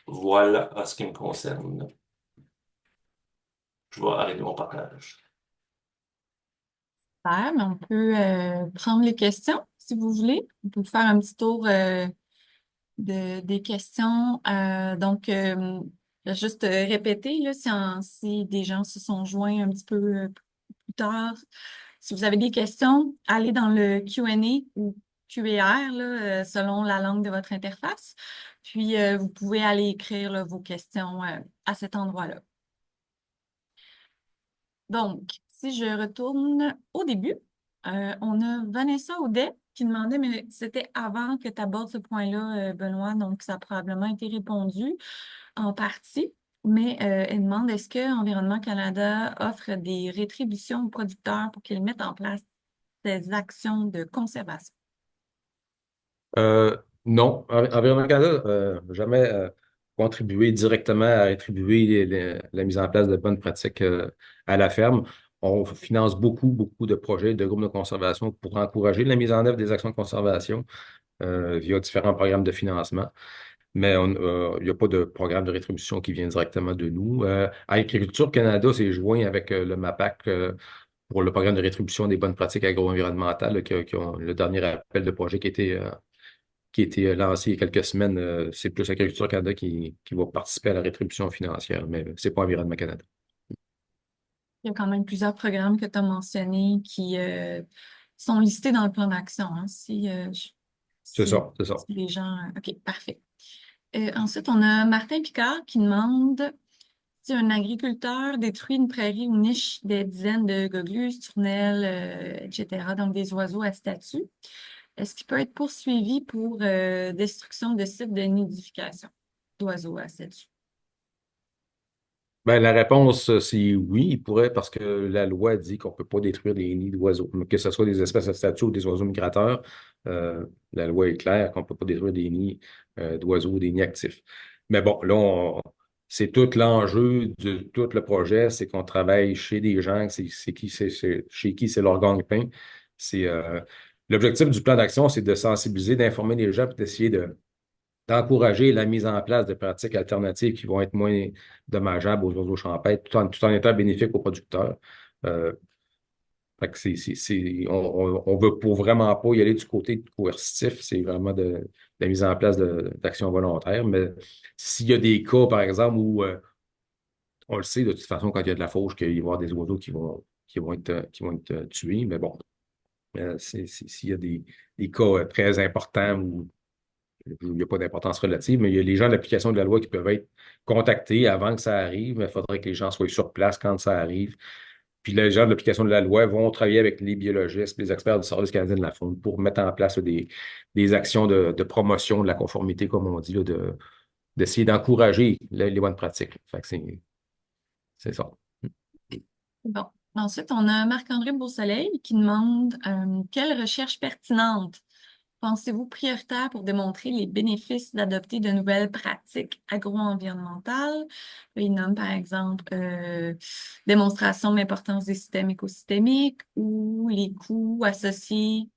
voilà en ce qui me concerne. Je vais arrêter mon partage. Super, mais on peut prendre les questions si vous voulez. On peut faire un petit tour des questions. Je vais juste répéter là, si des gens se sont joints un petit peu plus tard. Si vous avez des questions, allez dans le Q&A ou QER là, selon la langue de votre interface. Puis, vous pouvez aller écrire là, vos questions à cet endroit-là. Donc, si je retourne au début, on a Vanessa Audet qui demandait, mais c'était avant que tu abordes ce point-là, Benoît, donc ça a probablement été répondu en partie. Mais elle demande, est-ce que Environnement Canada offre des rétributions aux producteurs pour qu'ils mettent en place des actions de conservation? Non, Environnement Canada jamais contribué directement à rétribuer la mise en place de bonnes pratiques à la ferme. On finance beaucoup de projets de groupes de conservation pour encourager la mise en œuvre des actions de conservation via différents programmes de financement. Mais il n'y a pas de programme de rétribution qui vient directement de nous. Agriculture Canada s'est joint avec le MAPAC pour le programme de rétribution des bonnes pratiques agro-environnementales, qui ont le dernier appel de projet qui a été lancé il y a quelques semaines. C'est plus Agriculture Canada qui va participer à la rétribution financière, mais c'est pas Environnement Canada. Il y a quand même plusieurs programmes que tu as mentionnés qui sont listés dans le plan d'action. Hein, C'est si, ça, c'est ça. si les gens... OK, parfait. Ensuite, on a Martin Picard qui demande si un agriculteur détruit une prairie ou niche des dizaines de gogelus, tournelles, etc., donc des oiseaux à statut, est-ce qu'il peut être poursuivi pour destruction de sites de nidification d'oiseaux à statut? Ben, la réponse, c'est oui, il pourrait, parce que la loi dit qu'on ne peut pas détruire des nids d'oiseaux. Que ce soit des espèces à statut ou des oiseaux migrateurs, la loi est claire qu'on ne peut pas détruire des nids d'oiseaux ou des nids actifs. Mais bon, là, c'est tout l'enjeu de tout le projet, c'est qu'on travaille chez des gens, chez qui c'est leur gagne-pain. L'objectif du plan d'action, c'est de sensibiliser, d'informer les gens, puis d'essayer d'encourager la mise en place de pratiques alternatives qui vont être moins dommageables aux oiseaux champêtres, tout en étant bénéfiques aux producteurs. Euh, Fait que on veut pour vraiment pas y aller du côté coercitif, c'est vraiment de la mise en place d'actions volontaires. Mais s'il y a des cas, par exemple, où on le sait de toute façon, quand il y a de la fauche, qu'il va y avoir des oiseaux qui vont être tués. Mais bon, s'il y a des cas très importants où il n'y a pas d'importance relative, mais il y a les gens de l'application de la loi qui peuvent être contactés avant que ça arrive, mais il faudrait que les gens soient sur place quand ça arrive. Puis les gens de l'application de la loi vont travailler avec les biologistes, les experts du Service canadien de la faune pour mettre en place des actions de promotion de la conformité, comme on dit, là, d'essayer d'encourager les bonnes pratiques. Fait que c'est ça. Bon. Ensuite, on a Marc-André Beausoleil qui demande quelle recherche pertinente pensez-vous prioritaire pour démontrer les bénéfices d'adopter de nouvelles pratiques agro-environnementales? Il nomme par exemple démonstration de l'importance des systèmes écosystémiques ou les coûts associés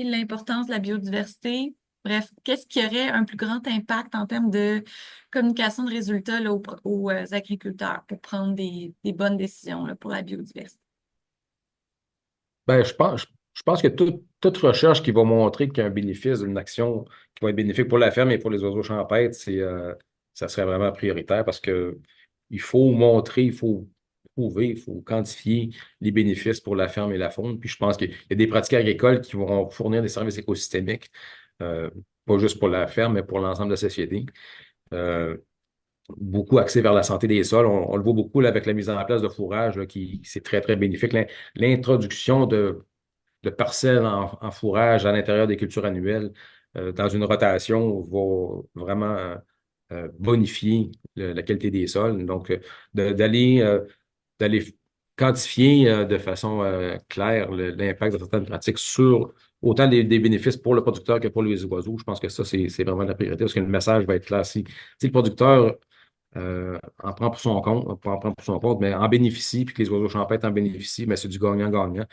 l'importance de la biodiversité. Bref, qu'est-ce qui aurait un plus grand impact en termes de communication de résultats là, aux agriculteurs pour prendre des bonnes décisions là, pour la biodiversité? Ben, je pense que toute recherche qui va montrer qu'il y a un bénéfice d'une action qui va être bénéfique pour la ferme et pour les oiseaux champêtres, ça serait vraiment prioritaire parce que il faut montrer, il faut prouver, il faut quantifier les bénéfices pour la ferme et la faune. Puis je pense qu'il y a des pratiques agricoles qui vont fournir des services écosystémiques, euh, pas juste pour la ferme, mais pour l'ensemble de la société. Euh, Beaucoup axé vers la santé des sols. On le voit beaucoup là, avec la mise en place de fourrage là, c'est très bénéfique. L'introduction de parcelles en fourrage à l'intérieur des cultures annuelles dans une rotation va vraiment bonifier la qualité des sols. Donc, d'aller quantifier de façon claire l'impact de certaines pratiques sur autant des bénéfices pour le producteur que pour les oiseaux. Je pense que ça, c'est vraiment la priorité parce que le message va être clair. Si le producteur en prend pour son compte, en prend pour son compte, mais en bénéficie, puis que les oiseaux champêtres en bénéficient, mais c'est du gagnant-gagnant.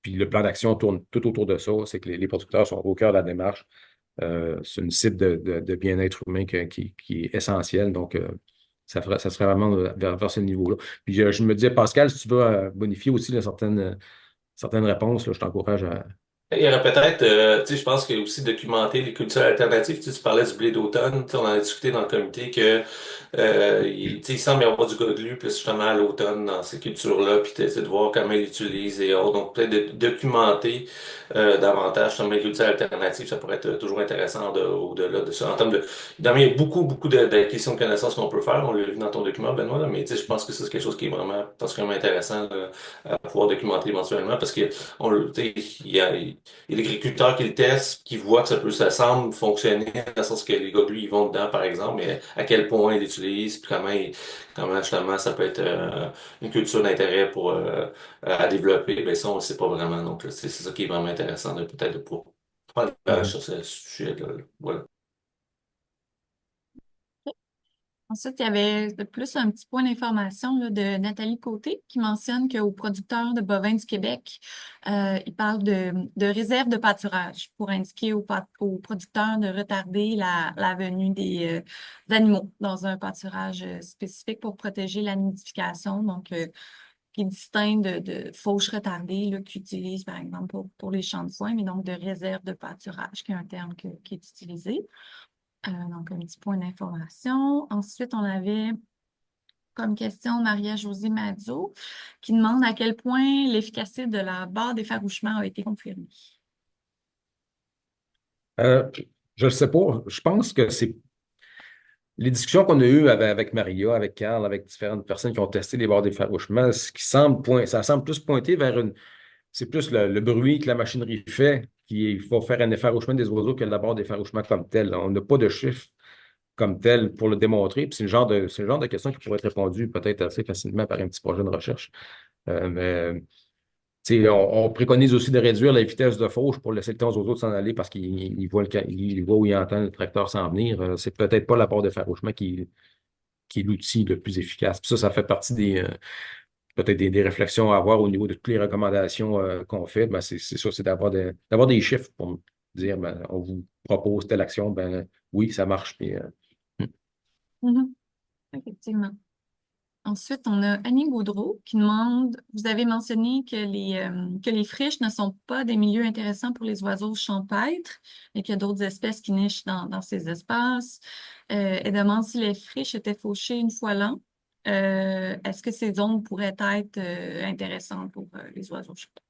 Puis le plan d'action tourne tout autour de ça. C'est que les producteurs sont au cœur de la démarche. C'est une cible de bien-être humain qui est essentielle. Donc, ça serait vraiment vers ce niveau-là. Puis je me disais, Pascal, si tu veux bonifier aussi là, certaines réponses, là, je t'encourage à. Il y aurait peut-être, tu sais, je pense que aussi documenter les cultures alternatives. Tu sais, tu parlais du blé d'automne, tu sais, on en a discuté dans le comité que tu sais, il semble y avoir du goglu plus justement à l'automne dans ces cultures-là, puis d'essayer de voir comment ils l'utilisent et autres. Donc peut-être de documenter davantage justement les cultures alternatives, ça pourrait être toujours intéressant au-delà de ça. En termes de, évidemment, il y a beaucoup d'acquisitions de connaissances qu'on peut faire. On l'a vu dans ton document, Benoît, là, mais tu sais, je pense que ça, c'est quelque chose qui est vraiment particulièrement intéressant là, à pouvoir documenter éventuellement parce que tu sais, il y a l'agriculteur qui le teste, qui voit que ça semble fonctionner, dans le sens que les gars, lui, ils vont dedans, par exemple, mais à quel point ils l'utilisent, puis comment justement ça peut être une culture d'intérêt pour à développer, ben ça, on ne le sait pas vraiment. Donc, là, c'est ça qui est vraiment intéressant de peut-être de pouvoir prendre des pages Mhm. sur ce sujet-là. Là. Voilà. Ensuite, il y avait de plus un petit point d'information là, de Nathalie Côté qui mentionne qu'aux producteurs de bovins du Québec, il parle de réserve de pâturage pour indiquer aux producteurs de retarder la venue des animaux dans un pâturage spécifique pour protéger la nidification. Donc, qui distingue de fauche retardée là, qu'ils utilisent, par exemple, pour les champs de foin, mais donc de réserve de pâturage, qui est un terme qui est utilisé. Donc, un petit point d'information. Ensuite, on avait comme question Maria-Josée Madzo qui demande à quel point l'efficacité de la barre d'effarouchement a été confirmée. Euh, je ne sais pas. Je pense que c'est les discussions qu'on a eues avec Maria, avec Carl, avec différentes personnes qui ont testé les barres d'effarouchement, ce qui semble ça semble plus pointer vers c'est plus le bruit que la machinerie fait qui va faire un effarouchement des oiseaux que la barre d'effarouchement comme telle. On n'a pas de chiffre comme tel pour le démontrer. Puis c'est le genre de question qui pourrait être répondue peut-être assez facilement par un petit projet de recherche. Mais tu sais, on préconise aussi de réduire la vitesse de fauche pour laisser le temps aux autres de s'en aller parce qu'ils voient, ils voient où ils entendent le tracteur s'en venir. C'est peut-être pas la barre d'effarouchement qui est l'outil le plus efficace. Puis ça fait partie peut-être des réflexions à avoir au niveau de toutes les recommandations qu'on fait. Ben, c'est ça, c'est d'avoir des chiffres pour dire ben, on vous propose telle action, ben oui, ça marche. Puis, Mhm. Effectivement. Ensuite, on a Annie Gaudreau qui demande, vous avez mentionné que les friches ne sont pas des milieux intéressants pour les oiseaux champêtres et qu'il y a d'autres espèces qui nichent dans ces espaces. Elle demande si les friches étaient fauchées une fois l'an. Est-ce que ces zones pourraient être intéressantes pour les oiseaux champêtres?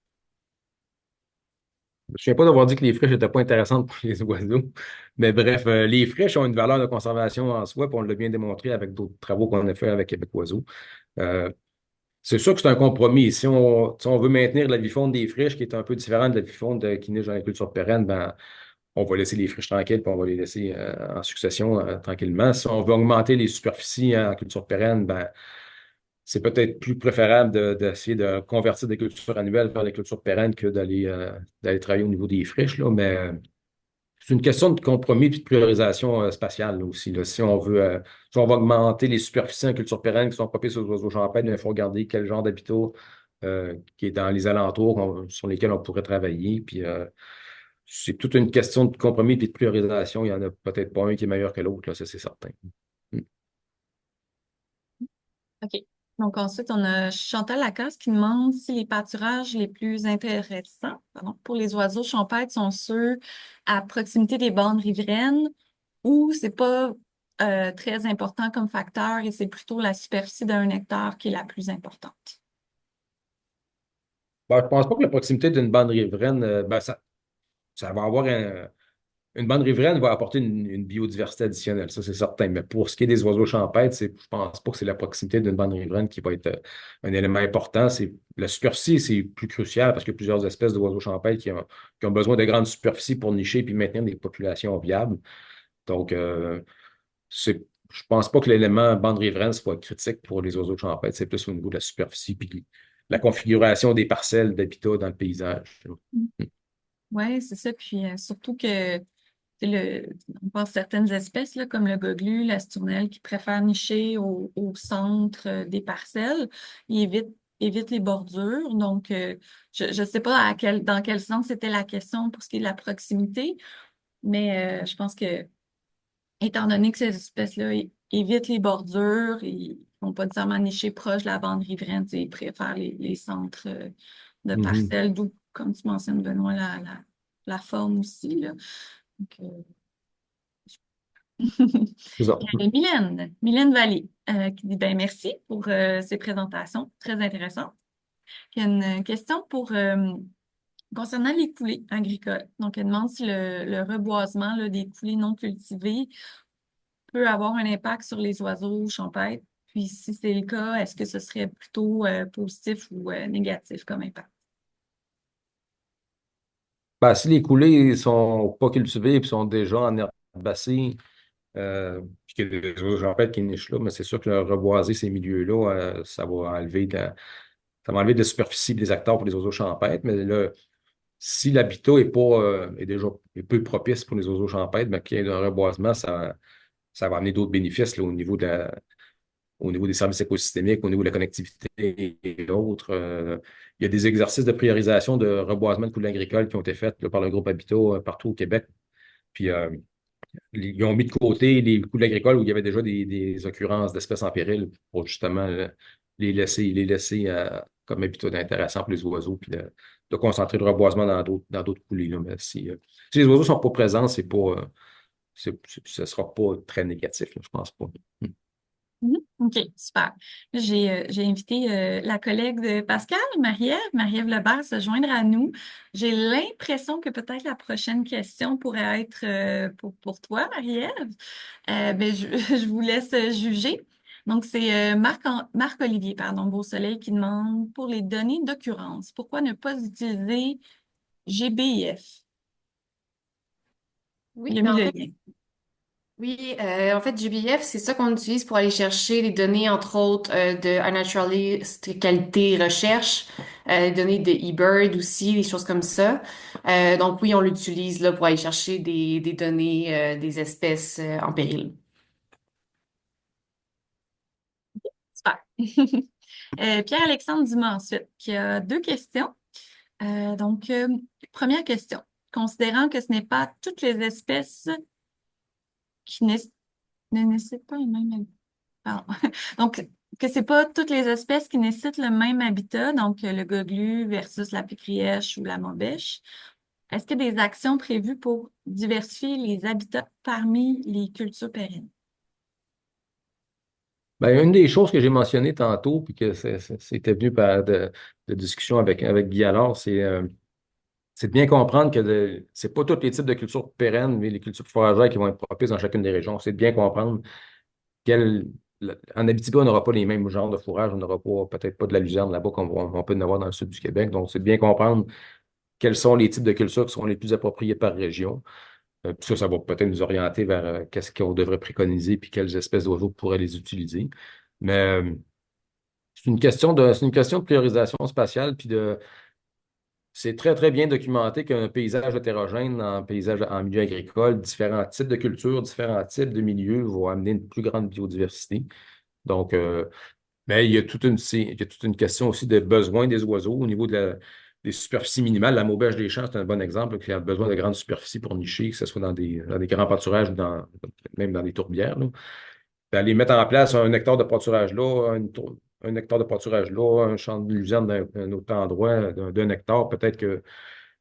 je ne me souviens pas d'avoir dit que les friches n'étaient pas intéressantes pour les oiseaux. Mais bref, les friches ont une valeur de conservation en soi, puis on l'a bien démontré avec d'autres travaux qu'on a fait avec Québec Oiseaux. Euh, c'est sûr que c'est un compromis. Si on veut maintenir la vie faune des friches, qui est un peu différente de la vie faune qui niche dans la culture pérenne, ben, on va laisser les friches tranquilles, puis on va les laisser en succession tranquillement. Si on veut augmenter les superficies en culture pérenne, ben, c'est peut-être plus préférable d'essayer de convertir des cultures annuelles vers des cultures pérennes que d'aller travailler au niveau des friches, là. Mais c'est une question de compromis et de priorisation spatiale là, aussi. Là. Si on veut augmenter les superficies en culture pérenne qui sont propices aux oiseaux champêtres, il faut regarder quel genre d'habitat qui est dans les alentours sur lesquels on pourrait travailler. Puis c'est toute une question de compromis et de priorisation. Il n'y en a peut-être pas un qui est meilleur que l'autre, là, ça c'est certain. Mm. OK. Donc ensuite, on a Chantal Lacasse qui demande si les pâturages les plus intéressants, pardon, pour les oiseaux champêtres sont ceux à proximité des bornes riveraines ou c'est pas très important comme facteur et c'est plutôt la superficie d'un hectare qui est la plus importante. Ben, je pense pas que la proximité d'une bande riveraine, ben, ça va avoir Une bande riveraine va apporter une biodiversité additionnelle, ça c'est certain. Mais pour ce qui est des oiseaux champêtres, je pense pas que c'est la proximité d'une bande riveraine qui va être un élément important. La superficie, c'est plus crucial parce qu'il y a plusieurs espèces d'oiseaux champêtres qui ont besoin de grandes superficies pour nicher et maintenir des populations viables. Donc, je pense pas que l'élément bande riveraine soit critique pour les oiseaux champêtres. C'est plus au niveau de la superficie puis la configuration des parcelles d'habitat dans le paysage. Oui, c'est ça. Puis surtout que on pense à certaines espèces là, comme le goglu, la stournelle, qui préfèrent nicher au centre des parcelles. Ils évitent les bordures. Donc, je ne sais pas dans quel sens c'était la question pour ce qui est de la proximité, mais je pense que, étant donné que ces espèces-là évitent les bordures, ils ne vont pas nécessairement nicher proche de la bande riveraine, tu sais, ils préfèrent les centres de Mhm. parcelles, d'où, comme tu mentionnes, Benoît, la forme aussi, là. Donc, C'est ça. Mylène Vallée, qui dit ben merci pour ces présentations très intéressantes. Il y a une question concernant les coulées agricoles. Donc, elle demande si le reboisement là, des coulées non cultivées peut avoir un impact sur les oiseaux champêtres. Puis, si c'est le cas, est-ce que ce serait plutôt positif ou négatif comme impact? Ben, si les coulées sont pas cultivées et sont déjà en herbacées, puis qu'il y a des oiseaux champêtres qui nichent là, mais c'est sûr que reboiser ces milieux-là, ça va enlever de la superficie et des hectares pour les oiseaux champêtres. Mais là, si l'habitat est peu propice pour les oiseaux champêtres, ben, qu'il y ait un reboisement, ça va amener d'autres bénéfices là, au niveau des services écosystémiques, au niveau de la connectivité et autres. Il y a des exercices de priorisation de reboisement de coulées agricoles qui ont été faits là, par le groupe Habitat partout au Québec. Puis ils ont mis de côté les coulées agricoles où il y avait déjà des occurrences d'espèces en péril pour justement les laisser comme habitat intéressant pour les oiseaux, puis de concentrer le reboisement dans d'autres coulées. Là. Mais si les oiseaux ne sont pas présents, ce ne sera pas très négatif, là, je pense pas. Mhm. OK, super. J'ai invité la collègue de Pascal, Marie-Ève Lebert, se joindre à nous. J'ai l'impression que peut-être la prochaine question pourrait être pour toi, Marie-Ève. Ben, je vous laisse juger. Donc, c'est Marc-Olivier, pardon, Beausoleil, qui demande pour les données d'occurrence, pourquoi ne pas utiliser GBIF? Oui, Il a ben mis en le fait, lien. oui, en fait, GBF, c'est ça qu'on utilise pour aller chercher les données, entre autres, de iNaturalist qualité recherche, les données de eBird aussi, des choses comme ça. Donc oui, on l'utilise là pour aller chercher des données des espèces en péril. Super. Pierre-Alexandre Dumas ensuite, qui a deux questions. Donc, première question. Considérant que ce n'est pas toutes les espèces qui ne nécessitent pas le même habitat. Pardon. Donc, que c'est pas toutes les espèces qui nécessitent le même habitat, donc le goglu versus la pécrièche ou la maubèche. Est-ce qu'il y a des actions prévues pour diversifier les habitats parmi les cultures pérennes? Ben, une des choses que j'ai mentionnées tantôt, puis que c'était venu par de discussion avec Guy Allard, c'est de bien comprendre que c'est pas tous les types de cultures pérennes, mais les cultures fourragères qui vont être propices dans chacune des régions. C'est de bien comprendre quel, en Abitibi, on n'aura pas les mêmes genres de fourrage, on n'aura pas peut-être pas de la luzerne là-bas comme on peut en avoir dans le sud du Québec. Donc, c'est de bien comprendre quels sont les types de cultures qui seront les plus appropriés par région. Puis ça va peut-être nous orienter vers qu'est-ce qu'on devrait préconiser puis quelles espèces d'oiseaux pourraient les utiliser. Mais c'est une question de priorisation spatiale, puis c'est très, très bien documenté qu'un paysage hétérogène, en milieu agricole, différents types de cultures, différents types de milieux vont amener une plus grande biodiversité. Donc, mais il y a toute une question aussi des besoins des oiseaux au niveau des superficies minimales. La maubèche des champs, c'est un bon exemple, qui a besoin de grandes superficies pour nicher, que ce soit dans des grands pâturages ou même dans des tourbières, là. D'aller mettre en place un hectare de pâturage là, un hectare de pâturage là, un champ de luzerne dans un autre endroit d'un hectare, peut-être que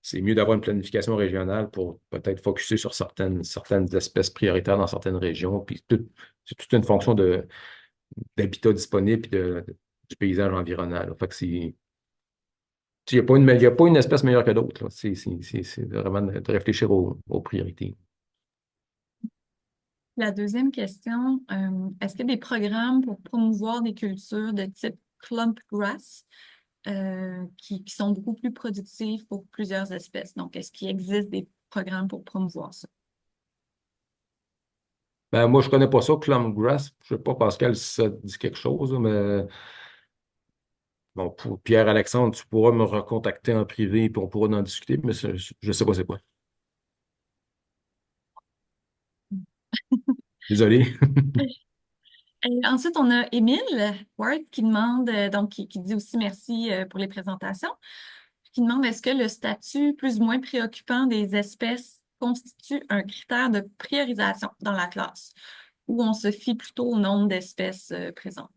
c'est mieux d'avoir une planification régionale pour peut-être focuser sur certaines espèces prioritaires dans certaines régions. Puis c'est toute une fonction d'habitat disponible et du paysage environnant, là. Fait que il n'y a pas une espèce meilleure que d'autres, là. C'est vraiment de réfléchir aux priorités. La deuxième question, est-ce qu'il y a des programmes pour promouvoir des cultures de type clump grass qui sont beaucoup plus productives pour plusieurs espèces? Donc, est-ce qu'il existe des programmes pour promouvoir ça? Ben, moi, je connais pas ça, Clam Grass. Je sais pas, Pascal, si ça te dit quelque chose, mais bon, pour Pierre-Alexandre, tu pourras me recontacter en privé et on pourra en discuter, mais je sais pas c'est quoi. Désolé. Ensuite, on a Émile Ward qui demande, donc qui dit aussi merci pour les présentations, qui demande est-ce que le statut plus ou moins préoccupant des espèces constitue un critère de priorisation dans la classe, ou on se fie plutôt au nombre d'espèces présentes?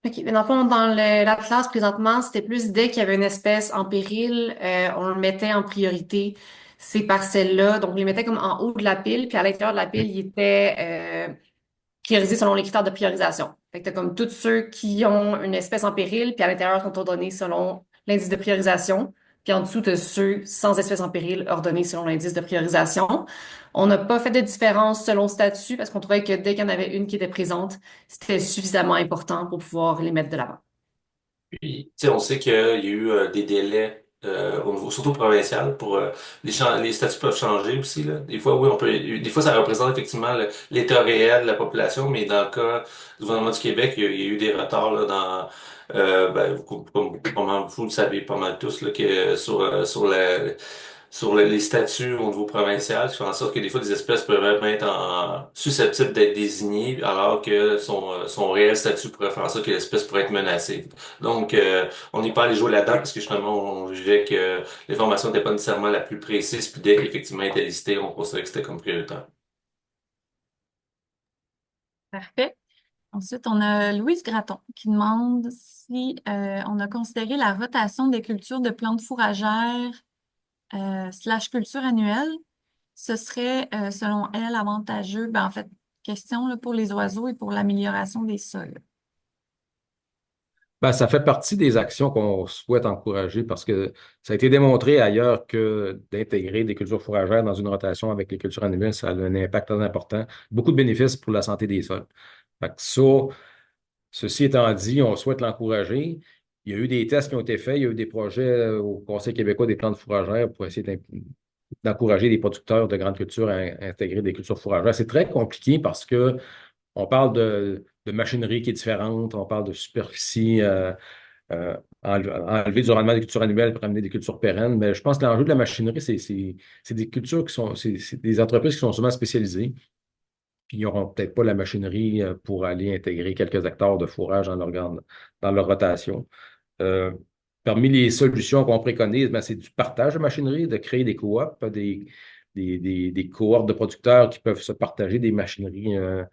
OK. Mais dans le fond, dans la classe présentement, c'était plus dès qu'il y avait une espèce en péril, on le mettait en priorité, ces parcelles-là. Donc, on les mettait comme en haut de la pile, puis à l'intérieur de la pile, ils étaient priorisés selon les critères de priorisation. Fait que t'as comme tous ceux qui ont une espèce en péril, puis à l'intérieur sont ordonnés selon l'indice de priorisation. Puis en dessous, t'as ceux sans espèce en péril ordonnés selon l'indice de priorisation. On n'a pas fait de différence selon statut parce qu'on trouvait que dès qu'il y en avait une qui était présente, c'était suffisamment important pour pouvoir les mettre de l'avant. Puis, tu sais, on sait qu'il y a eu des délais au niveau, surtout provincial, pour les statuts peuvent changer aussi, là. Des fois, oui, des fois, ça représente effectivement l'état réel de la population, mais dans le cas du gouvernement du Québec, il y a eu des retards là, dans, ben, comme vous le savez pas mal tous, là, que sur les statuts au niveau provincial, qui font en sorte que des fois des espèces peuvent être susceptibles d'être désignées, alors que son réel statut pourrait faire en sorte que l'espèce pourrait être menacée. Donc, on n'est pas allé jouer là-dedans parce que justement, on jugeait que l'information n'était pas nécessairement la plus précise, puis dès qu'effectivement elle était listée, on considérait que c'était comme prioritaire. Parfait. Ensuite, on a Louise Gratton qui demande si on a considéré la rotation des cultures de plantes fourragères slash culture annuelle. Ce serait, selon elle, avantageux, ben, en fait, question là, pour les oiseaux et pour l'amélioration des sols. Ben, ça fait partie des actions qu'on souhaite encourager parce que ça a été démontré ailleurs que d'intégrer des cultures fourragères dans une rotation avec les cultures annuelles, ça a un impact très important. Beaucoup de bénéfices pour la santé des sols. Fait que ça, ceci étant dit, on souhaite l'encourager. Il y a eu des tests qui ont été faits, il y a eu des projets au Conseil québécois des plantes fourragères pour essayer d'encourager les producteurs de grandes cultures à intégrer des cultures fourragères. C'est très compliqué parce que on parle de machinerie qui est différente, on parle de superficie enlever du rendement des cultures annuelles pour amener des cultures pérennes. Mais je pense que l'enjeu de la machinerie, c'est des cultures qui sont, c'est des entreprises qui sont souvent spécialisées, puis ils n'auront peut-être pas la machinerie pour aller intégrer quelques hectares de fourrage dans leur rotation. Euh, Parmi les solutions qu'on préconise, ben, c'est du partage de machinerie, de créer des coops, des cohortes de producteurs qui peuvent se partager des machineries euh,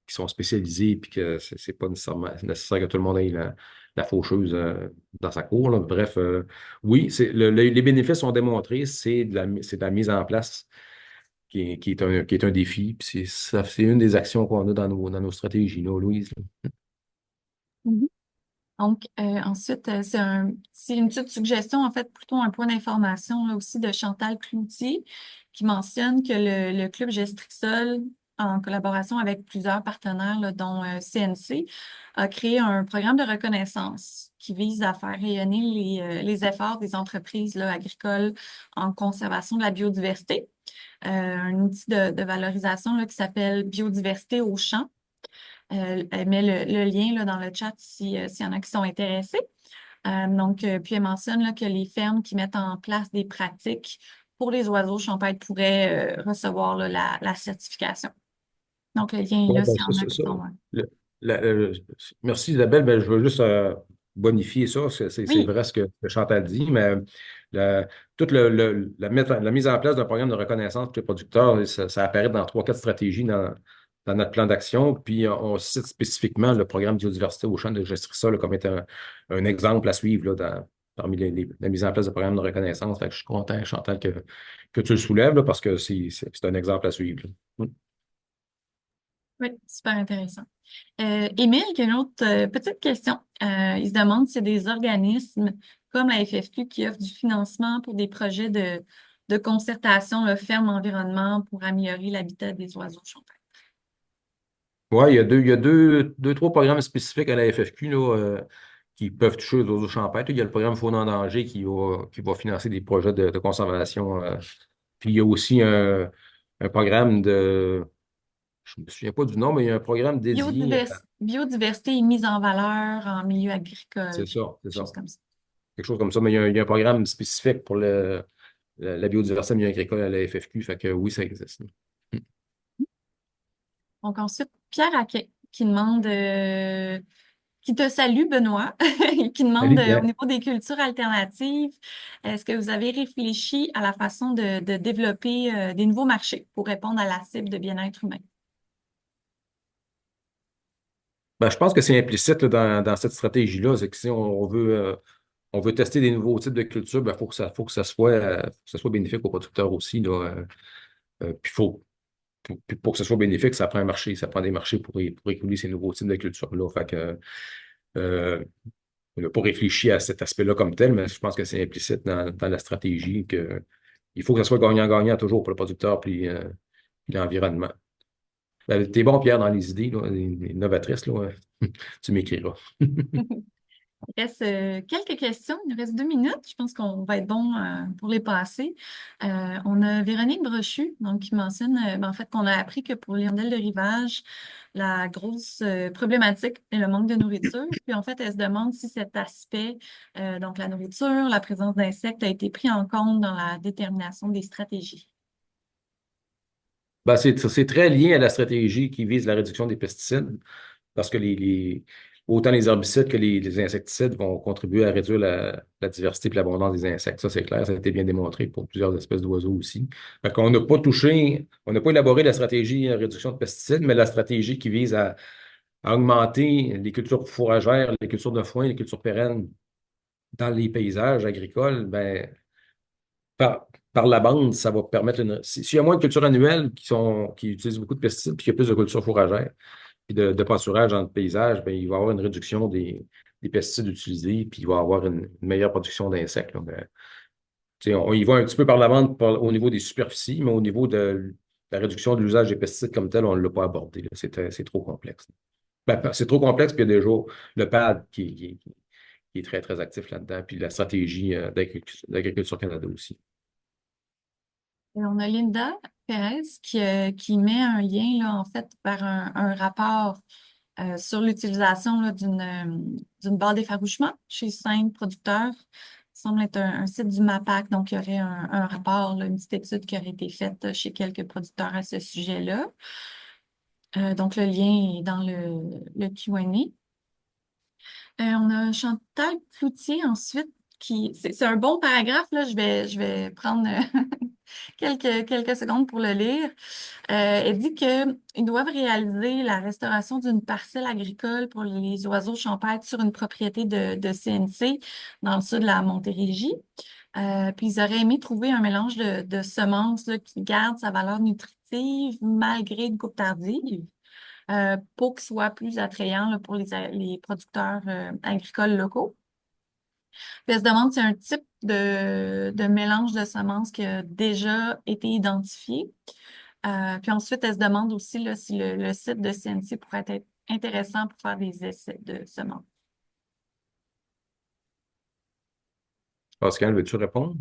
qui sont spécialisées puis que c'est pas nécessairement nécessaire que tout le monde ait la faucheuse dans sa cour, là. Bref, oui, les bénéfices sont démontrés, c'est de la mise en place qui est un défi. Puis c'est une des actions qu'on a dans nos stratégies, là, Louise. Mhm. Donc, ensuite, c'est une petite suggestion, en fait, plutôt un point d'information là, aussi de Chantal Cloutier, qui mentionne que le Club Gestrixol, en collaboration avec plusieurs partenaires, là, dont CNC, a créé un programme de reconnaissance qui vise à faire rayonner les efforts des entreprises là, agricoles en conservation de la biodiversité. Un outil de valorisation là, qui s'appelle Biodiversité au champ. Elle met le lien là, dans le chat s'il y en a qui sont intéressés. Puis elle mentionne là, que les fermes qui mettent en place des pratiques pour les oiseaux champêtres pourraient recevoir là, la certification. Donc, le lien est Bon, là ben, s'il y en a qui sont. Le- la- euh, merci Isabelle. Ben, je veux juste bonifier ça, parce que c'est Oui. vrai ce que Chantal dit, mais la, toute la mise en place d'un programme de reconnaissance pour les producteurs, ça apparaît dans trois, quatre stratégies dans notre plan d'action. Puis on cite spécifiquement le programme biodiversité au champ de Gestrissa là, comme étant un exemple à suivre là, parmi la mise en place de programmes de reconnaissance. Fait que je suis content, Chantal, que tu le soulèves là, parce que c'est un exemple à suivre, là. Oui, super intéressant. Émile, qui a une autre petite question. Il se demande s'il y a des organismes comme la FFQ qui offrent du financement pour des projets de concertation, le ferme-environnement pour améliorer l'habitat des oiseaux champêtres. Oui, il y a deux, trois programmes spécifiques à la FFQ là, qui peuvent toucher les oiseaux champêtres. Il y a le programme Faune en danger qui va financer des projets de conservation. Puis il y a aussi un programme je ne me souviens pas du nom, mais il y a un programme dédié Biodiversité et mise en valeur en milieu agricole, c'est ça, c'est quelque chose ça. comme ça. Quelque chose comme ça, mais il y a un programme spécifique pour la biodiversité en milieu agricole à la FFQ. Fait que oui, ça existe. Donc ensuite, Pierre Aquin qui demande, qui te salue, Benoît, qui demande Salut, au Pierre. niveau des cultures alternatives, est-ce que vous avez réfléchi à la façon de développer des nouveaux marchés pour répondre à la cible de bien-être humain? Ben, je pense que c'est implicite là, dans cette stratégie-là. C'est que si on veut tester des nouveaux types de culture, ben, faut que ça soit bénéfique aux producteurs aussi. Là, puis pour que ce soit bénéfique, ça prend un marché. Ça prend des marchés pour écouler ces nouveaux types de culture-là. Fait que, euh, on n'a pas réfléchi à cet aspect-là comme tel, mais je pense que c'est implicite dans la stratégie que il faut que ça soit gagnant-gagnant toujours pour le producteur puis l'environnement. Ben, t'es bon, Pierre, dans les idées, là, les novatrices, là, tu m'écriras. Il reste quelques questions. Il nous reste 2 minutes. Je pense qu'on va être bon pour les passer. On a Véronique Brochu, donc, qui mentionne en fait qu'on a appris que pour l'hirondelle de rivage, la grosse problématique est le manque de nourriture. Puis en fait, elle se demande si cet aspect, donc la nourriture, la présence d'insectes, a été pris en compte dans la détermination des stratégies. Ben, c'est très lié à la stratégie qui vise la réduction des pesticides, parce que autant les herbicides que les insecticides vont contribuer à réduire la diversité et l'abondance des insectes. Ça, c'est clair, ça a été bien démontré pour plusieurs espèces d'oiseaux aussi. Fait qu'on n'a pas touché, on n'a pas élaboré la stratégie de réduction de pesticides, mais la stratégie qui vise à augmenter les cultures fourragères, les cultures de foin, les cultures pérennes dans les paysages agricoles, ben, par la bande, ça va permettre s'il y a moins de cultures annuelles qui utilisent beaucoup de pesticides, puis qu'il y a plus de cultures fourragères, puis de pâturage dans le paysage, ben, il va y avoir une réduction des pesticides utilisés, puis il va y avoir une meilleure production d'insectes. Là. Ben, on y va un petit peu par la bande au niveau des superficies, mais au niveau de la réduction de l'usage des pesticides comme tel, on ne l'a pas abordé. C'est trop complexe. Ben, c'est trop complexe, puis il y a déjà le PAD qui est très, très actif là-dedans, puis la stratégie d'Agriculture Canada aussi. Et on a Linda Perez qui met un lien là, en fait vers un rapport sur l'utilisation là, d'une barre d'effarouchement chez 5 producteurs. Ça semble être un site du MAPAC, donc il y aurait un rapport, là, une petite étude qui aurait été faite chez quelques producteurs à ce sujet-là. Donc le lien est dans le Q&A. On a Chantal Cloutier ensuite, c'est un bon paragraphe, là, je vais prendre quelques secondes pour le lire. Elle dit qu'ils doivent réaliser la restauration d'une parcelle agricole pour les oiseaux champêtres sur une propriété de CNC dans le sud de la Montérégie. Puis ils auraient aimé trouver un mélange de semences là, qui garde sa valeur nutritive malgré une coupe tardive. Pour qu'il soit plus attrayant là, pour les producteurs agricoles locaux. Puis elle se demande si c'est un type de mélange de semences qui a déjà été identifié. Puis ensuite, elle se demande aussi là, si le site de CNC pourrait être intéressant pour faire des essais de semences. Pascal, veux-tu répondre?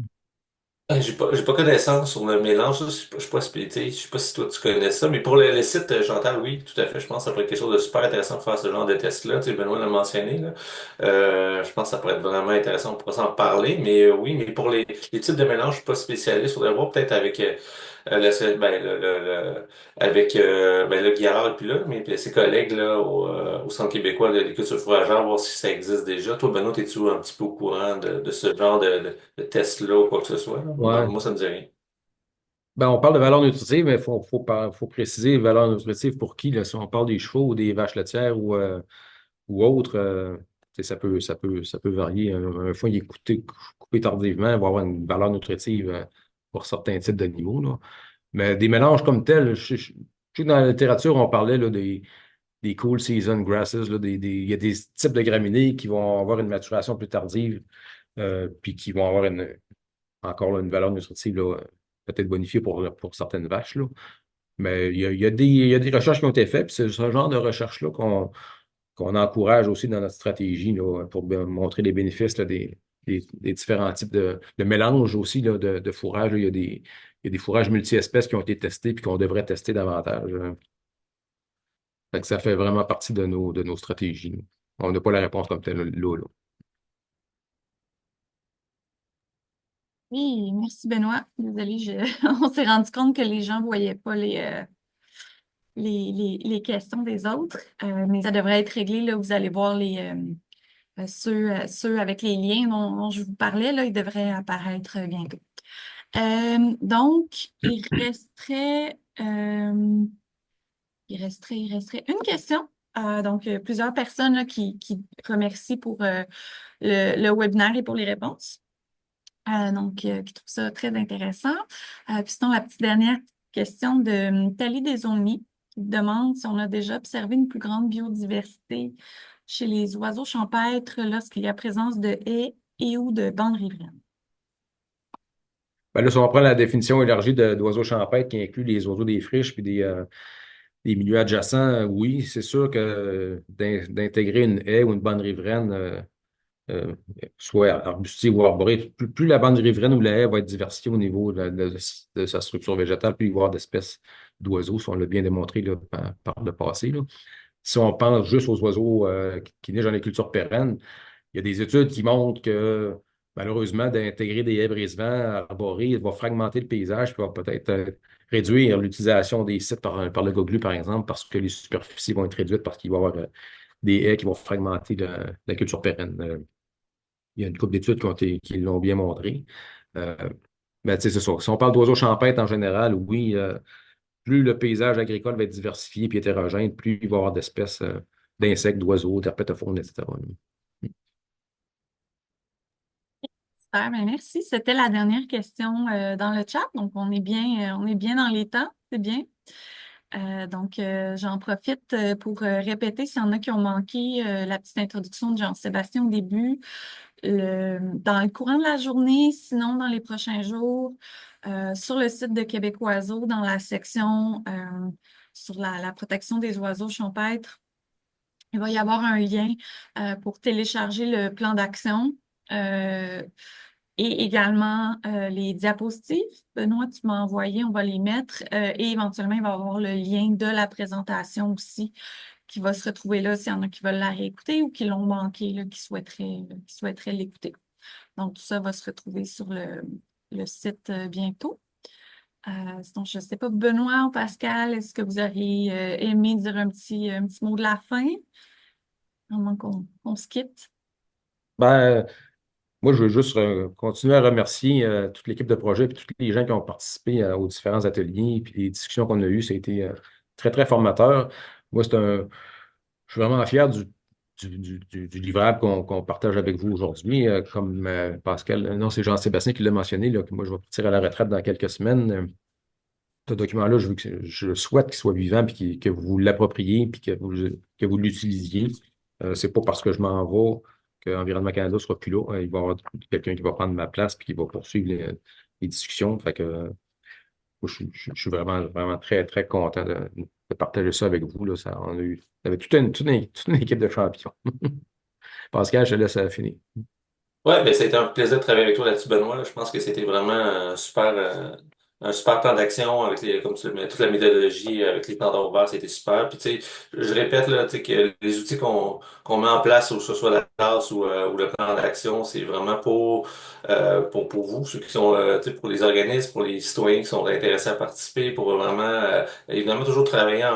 J'ai pas connaissance sur le mélange, là. Je suis pas spécialisé. Je sais pas si toi tu connais ça, mais pour le site, Chantal, oui, tout à fait. Je pense que ça pourrait être quelque chose de super intéressant de faire ce genre de test-là. Tu sais, Benoît l'a mentionné, là. Je pense que ça pourrait être vraiment intéressant, on pourrait s'en parler, mais oui, mais pour les types de mélange, je suis pas spécialiste. Faudrait voir peut-être avec avec le Guillard et puis là, mais puis ses collègues là au Centre québécois de l'écriture fourragère, voir si ça existe déjà. Toi, Benoît, es-tu un petit peu au courant de ce genre de test-là ou quoi que ce soit, là? Ouais. Moi, ça me dit rien. Ben, on parle de valeur nutritive, mais faut préciser valeur nutritive pour qui, là, si on parle des chevaux ou des vaches laitières ou autres, tu sais, ça peut varier. Un foin qui est coupé tardivement va avoir une valeur nutritive pour certains types d'animaux, là. Mais des mélanges comme tels, je sais que dans la littérature, on parlait là, des cool season grasses, là, il y a des types de graminées qui vont avoir une maturation plus tardive, puis qui vont avoir encore là, une valeur nutritive là, peut-être bonifiée pour certaines vaches, là. Mais il y a des recherches qui ont été faites, puis c'est ce genre de recherche-là qu'on encourage aussi dans notre stratégie là, pour bien montrer les bénéfices là, des différents types de mélanges aussi là, de fourrages. Là. Il y a des fourrages multi-espèces qui ont été testés puis qu'on devrait tester davantage. Fait que ça fait vraiment partie de nos stratégies. Nous. On n'a pas la réponse comme telle là. Oui, merci Benoît. Désolée, on s'est rendu compte que les gens ne voyaient pas les questions des autres, mais ça devrait être réglé. Là, vous allez voir ceux avec les liens dont je vous parlais, là, ils devraient apparaître bientôt. Donc, il resterait une question. Donc, plusieurs personnes là, qui remercient pour le webinaire et pour les réponses. Donc, qui trouvent ça très intéressant. Puis sinon, la petite dernière question de Thalie Desaulniers qui demande si on a déjà observé une plus grande biodiversité chez les oiseaux champêtres lorsqu'il y a présence de haies et ou de bandes riveraines. Ben là, si on prend la définition élargie d'oiseaux champêtres qui inclut les oiseaux des friches puis des milieux adjacents, oui, c'est sûr que d'intégrer une haie ou une bande riveraine, euh, soit arbustive ou arborée, plus la bande riveraine ou la haie va être diversifiée au niveau de sa structure végétale, plus il va y avoir d'espèces d'oiseaux, si on l'a bien démontré là, par le passé. Là. Si on pense juste aux oiseaux qui nichent dans les cultures pérennes, il y a des études qui montrent que malheureusement, d'intégrer des haies brise-vent arborées va fragmenter le paysage, puis va peut-être réduire l'utilisation des sites par le goglu, par exemple, parce que les superficies vont être réduites parce qu'il va y avoir des haies qui vont fragmenter la culture pérenne. Il y a une couple d'études qui l'ont bien montré. Euh, mais tu sais, c'est ça. Si on parle d'oiseaux champêtres en général, oui, plus le paysage agricole va être diversifié et hétérogène, plus il va y avoir d'espèces d'insectes, d'oiseaux, d'herpétofaunes, etc. Super, ben merci. C'était la dernière question dans le chat. Donc, on est bien dans les temps. C'est bien. Donc, j'en profite pour répéter s'il y en a qui ont manqué la petite introduction de Jean-Sébastien au début. Dans le courant de la journée, sinon dans les prochains jours, sur le site de Québec Oiseaux, dans la section sur la protection des oiseaux champêtres, il va y avoir un lien pour télécharger le plan d'action et également les diapositives. Benoît, tu m'as envoyé, on va les mettre et éventuellement, il va y avoir le lien de la présentation aussi qui va se retrouver là s'il y en a qui veulent la réécouter ou qui l'ont manqué, là, qui souhaiteraient l'écouter. Donc, tout ça va se retrouver sur le site bientôt. Sinon, je ne sais pas, Benoît ou Pascal, est-ce que vous auriez aimé dire un petit mot de la fin avant qu'on se quitte? Ben, moi, je veux juste continuer à remercier toute l'équipe de projet et tous les gens qui ont participé aux différents ateliers puis les discussions qu'on a eues. Ça a été très, très formateur. Moi, je suis vraiment fier du livrable qu'on partage avec vous aujourd'hui. Comme Pascal, non, c'est Jean-Sébastien qui l'a mentionné, là, que moi, je vais partir à la retraite dans quelques semaines. Ce document-là, je souhaite qu'il soit vivant puis que vous l'appropriez puis que vous l'utilisiez. C'est pas parce que je m'en vais qu'Environnement Canada sera plus là. Il va y avoir quelqu'un qui va prendre ma place puis qui va poursuivre les discussions. Fait que moi, je suis vraiment, vraiment très, très content de partager ça avec vous. Là. On a eu avec toute une équipe de champions. Pascal, je te laisse finir. Ouais, ben, c'était un plaisir de travailler avec toi là-dessus, Benoît. Là. Je pense que c'était vraiment un super plan d'action avec comme tu le toute la méthodologie avec les plans d'ouvert, c'était super. Puis tu sais, je répète là, tu sais, que les outils qu'on met en place, ou que ce soit la classe ou le plan d'action, c'est vraiment pour vous, ceux qui sont tu sais, pour les organismes, pour les citoyens qui sont intéressés à participer, pour vraiment évidemment toujours travailler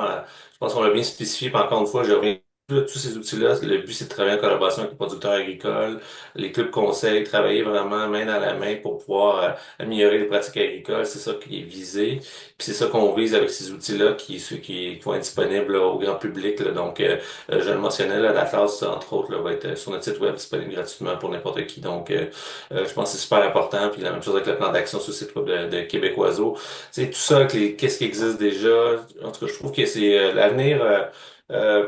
je pense qu'on l'a bien spécifié, puis encore une fois, je reviens. Tous ces outils-là, le but, c'est de travailler en collaboration avec les producteurs agricoles, les clubs conseils, travailler vraiment main dans la main pour pouvoir améliorer les pratiques agricoles. C'est ça qui est visé. Puis c'est ça qu'on vise avec ces outils-là qui vont être disponibles là, au grand public. Là. Donc, je le mentionnais, là, la classe, entre autres, là, va être sur notre site web disponible gratuitement pour n'importe qui. Donc, je pense que c'est super important. Puis la même chose avec le plan d'action sur le site web de Québec Oiseau. Tu sais, tout ça, qu'est-ce qui existe déjà. En tout cas, je trouve que c'est l'avenir.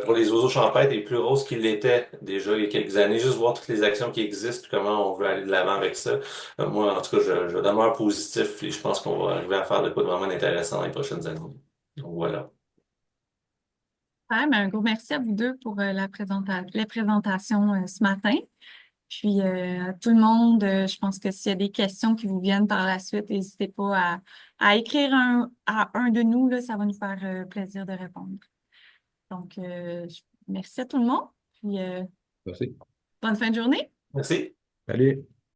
pour les oiseaux champêtres est plus rose qu'il l'était déjà il y a quelques années. Juste voir toutes les actions qui existent, puis comment on veut aller de l'avant avec ça. Moi, en tout cas, je demeure positif et je pense qu'on va arriver à faire de quoi de vraiment intéressant dans les prochaines années. Donc voilà. Ouais, ben, un gros merci à vous deux pour les présentations ce matin. Puis à tout le monde, je pense que s'il y a des questions qui vous viennent par la suite, n'hésitez pas à écrire à un de nous, là, ça va nous faire plaisir de répondre. Donc, merci à tout le monde. Puis Merci. bonne fin de journée. Merci. Salut.